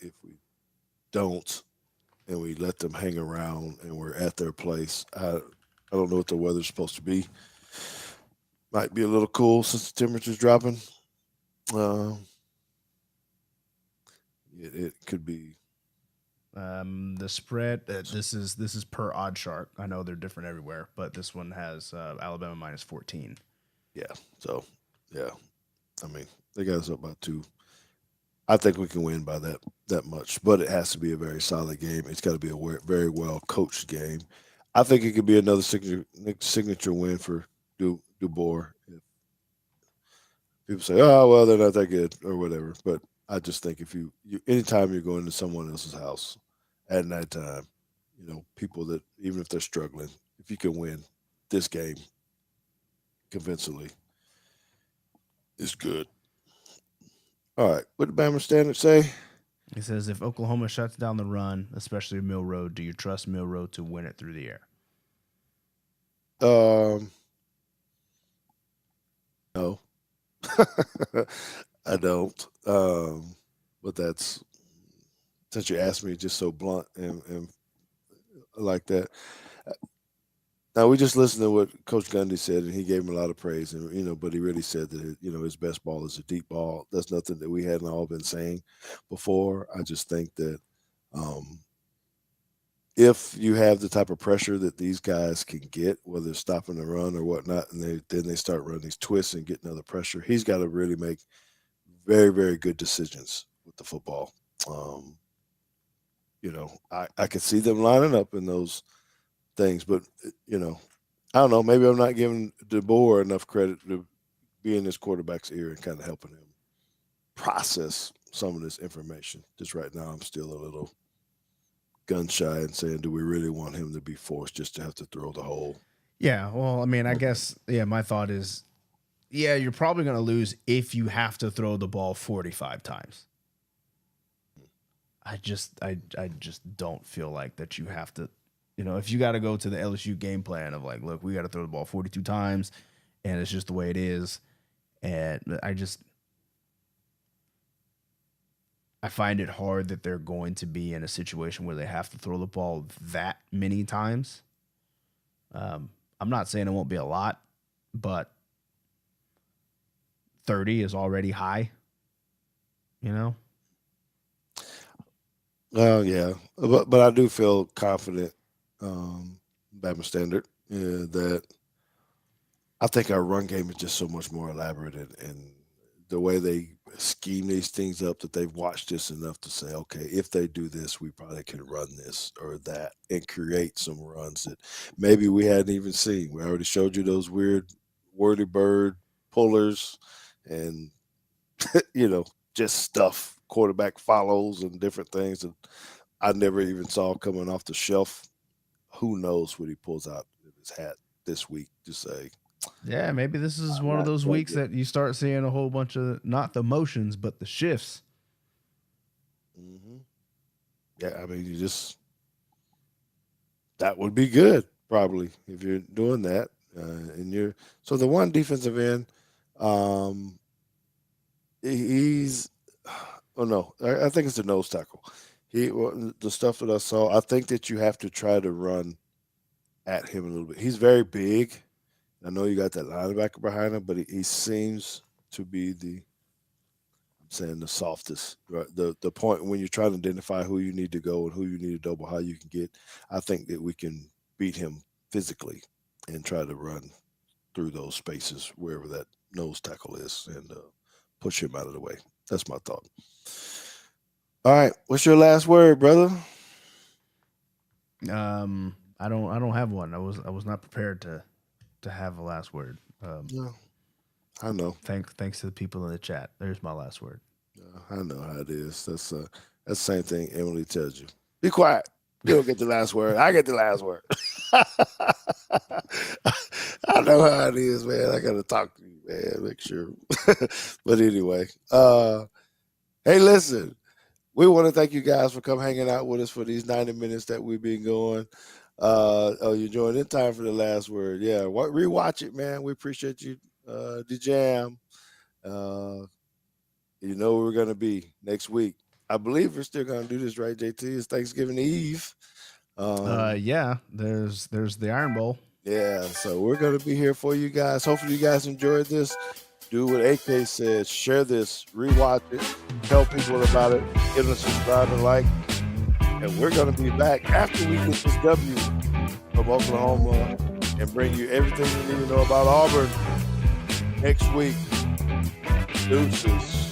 don't, and we let them hang around and we're at their place, I don't know what the weather's supposed to be. Might be a little cool since the temperature's dropping. Uh, it could be. the spread. This is per Odd Shark. I know they're different everywhere, but this one has Alabama minus 14. Yeah. So, yeah. I mean, they got us up by 2. I think we can win by that much, but it has to be a very solid game. It's got to be a very well coached game. I think it could be another signature win for Dubois. If people say, "Oh, well, they're not that good" or whatever, but I just think if you anytime you're going to someone else's house at night time, people that even if they're struggling, if you can win this game convincingly, is good. All right, what did Bama Standard say? It says if Oklahoma shuts down the run, especially Milrow, do you trust Milrow to win it through the air? Um, no, I don't. But that's since you asked me just so blunt and like that. Now we just listened to what Coach Gundy said, and he gave him a lot of praise. And but he really said that his best ball is a deep ball. That's nothing that we hadn't all been saying before. I just think that um, if you have the type of pressure that these guys can get, whether it's stopping the run or whatnot, and then they start running these twists and getting other pressure, he's got to really make very, very good decisions with the football. Um, I could see them lining up in those things, but I don't know. Maybe I'm not giving DeBoer enough credit to be in this quarterback's ear and kind of helping him process some of this information. Just right now, I'm still a little gun shy and saying, do we really want him to be forced just to have to throw the whole? Yeah, well, I mean, I guess my thought is, you're probably going to lose if you have to throw the ball 45 times. I just don't feel like that you have to, if you got to go to the LSU game plan of like, look, we got to throw the ball 42 times and it's just the way it is. And I find it hard that they're going to be in a situation where they have to throw the ball that many times. I'm not saying it won't be a lot, but 30 is already high, Yeah, but I do feel confident, by my standard, that I think our run game is just so much more elaborate, and the way they scheme these things up, that they've watched this enough to say, okay, if they do this, we probably can run this or that and create some runs that maybe we hadn't even seen. We already showed you those weird whirly bird pullers and just stuff, quarterback follows and different things that I never even saw coming off the shelf. Who knows what he pulls out of his hat this week to say, yeah, maybe this is one of those weeks that you start seeing a whole bunch of not the motions, but the shifts. Mm-hmm. Yeah, I mean, that would be good probably if you're doing that. So the one defensive end, um, he's oh no, I think it's the nose tackle. The stuff that I saw, I think that you have to try to run at him a little bit. He's very big. I know you got that linebacker behind him, but he seems to be I'm saying the softest. Right? The point when you're trying to identify who you need to go and who you need to double, how you can get. I think that we can beat him physically and try to run through those spaces wherever that nose tackle is and push him out of the way. That's my thought. All right, what's your last word, brother? I don't have one. I was not prepared to have a last word. No, I know. Thanks to the people in the chat. There's my last word. I know how it is. That's the same thing Emily tells you. Be quiet. You don't get the last word. I get the last word. I know how it is, man. I gotta talk to you, man. Make sure. But anyway, hey, listen. We want to thank you guys for come hanging out with us for these 90 minutes that we've been going. You joined in time for the last word. Yeah, rewatch it, man. We appreciate you, the jam. You know where we're gonna be next week. I believe we're still gonna do this, right, JT? It's Thanksgiving Eve. Yeah. There's the Iron Bowl. Yeah, so we're gonna be here for you guys. Hopefully, you guys enjoyed this. Do what AK said. Share this. Rewatch it. Tell people about it. Give them a subscribe and like. And we're going to be back after we get this W from Oklahoma and bring you everything you need to know about Auburn next week. Deuces.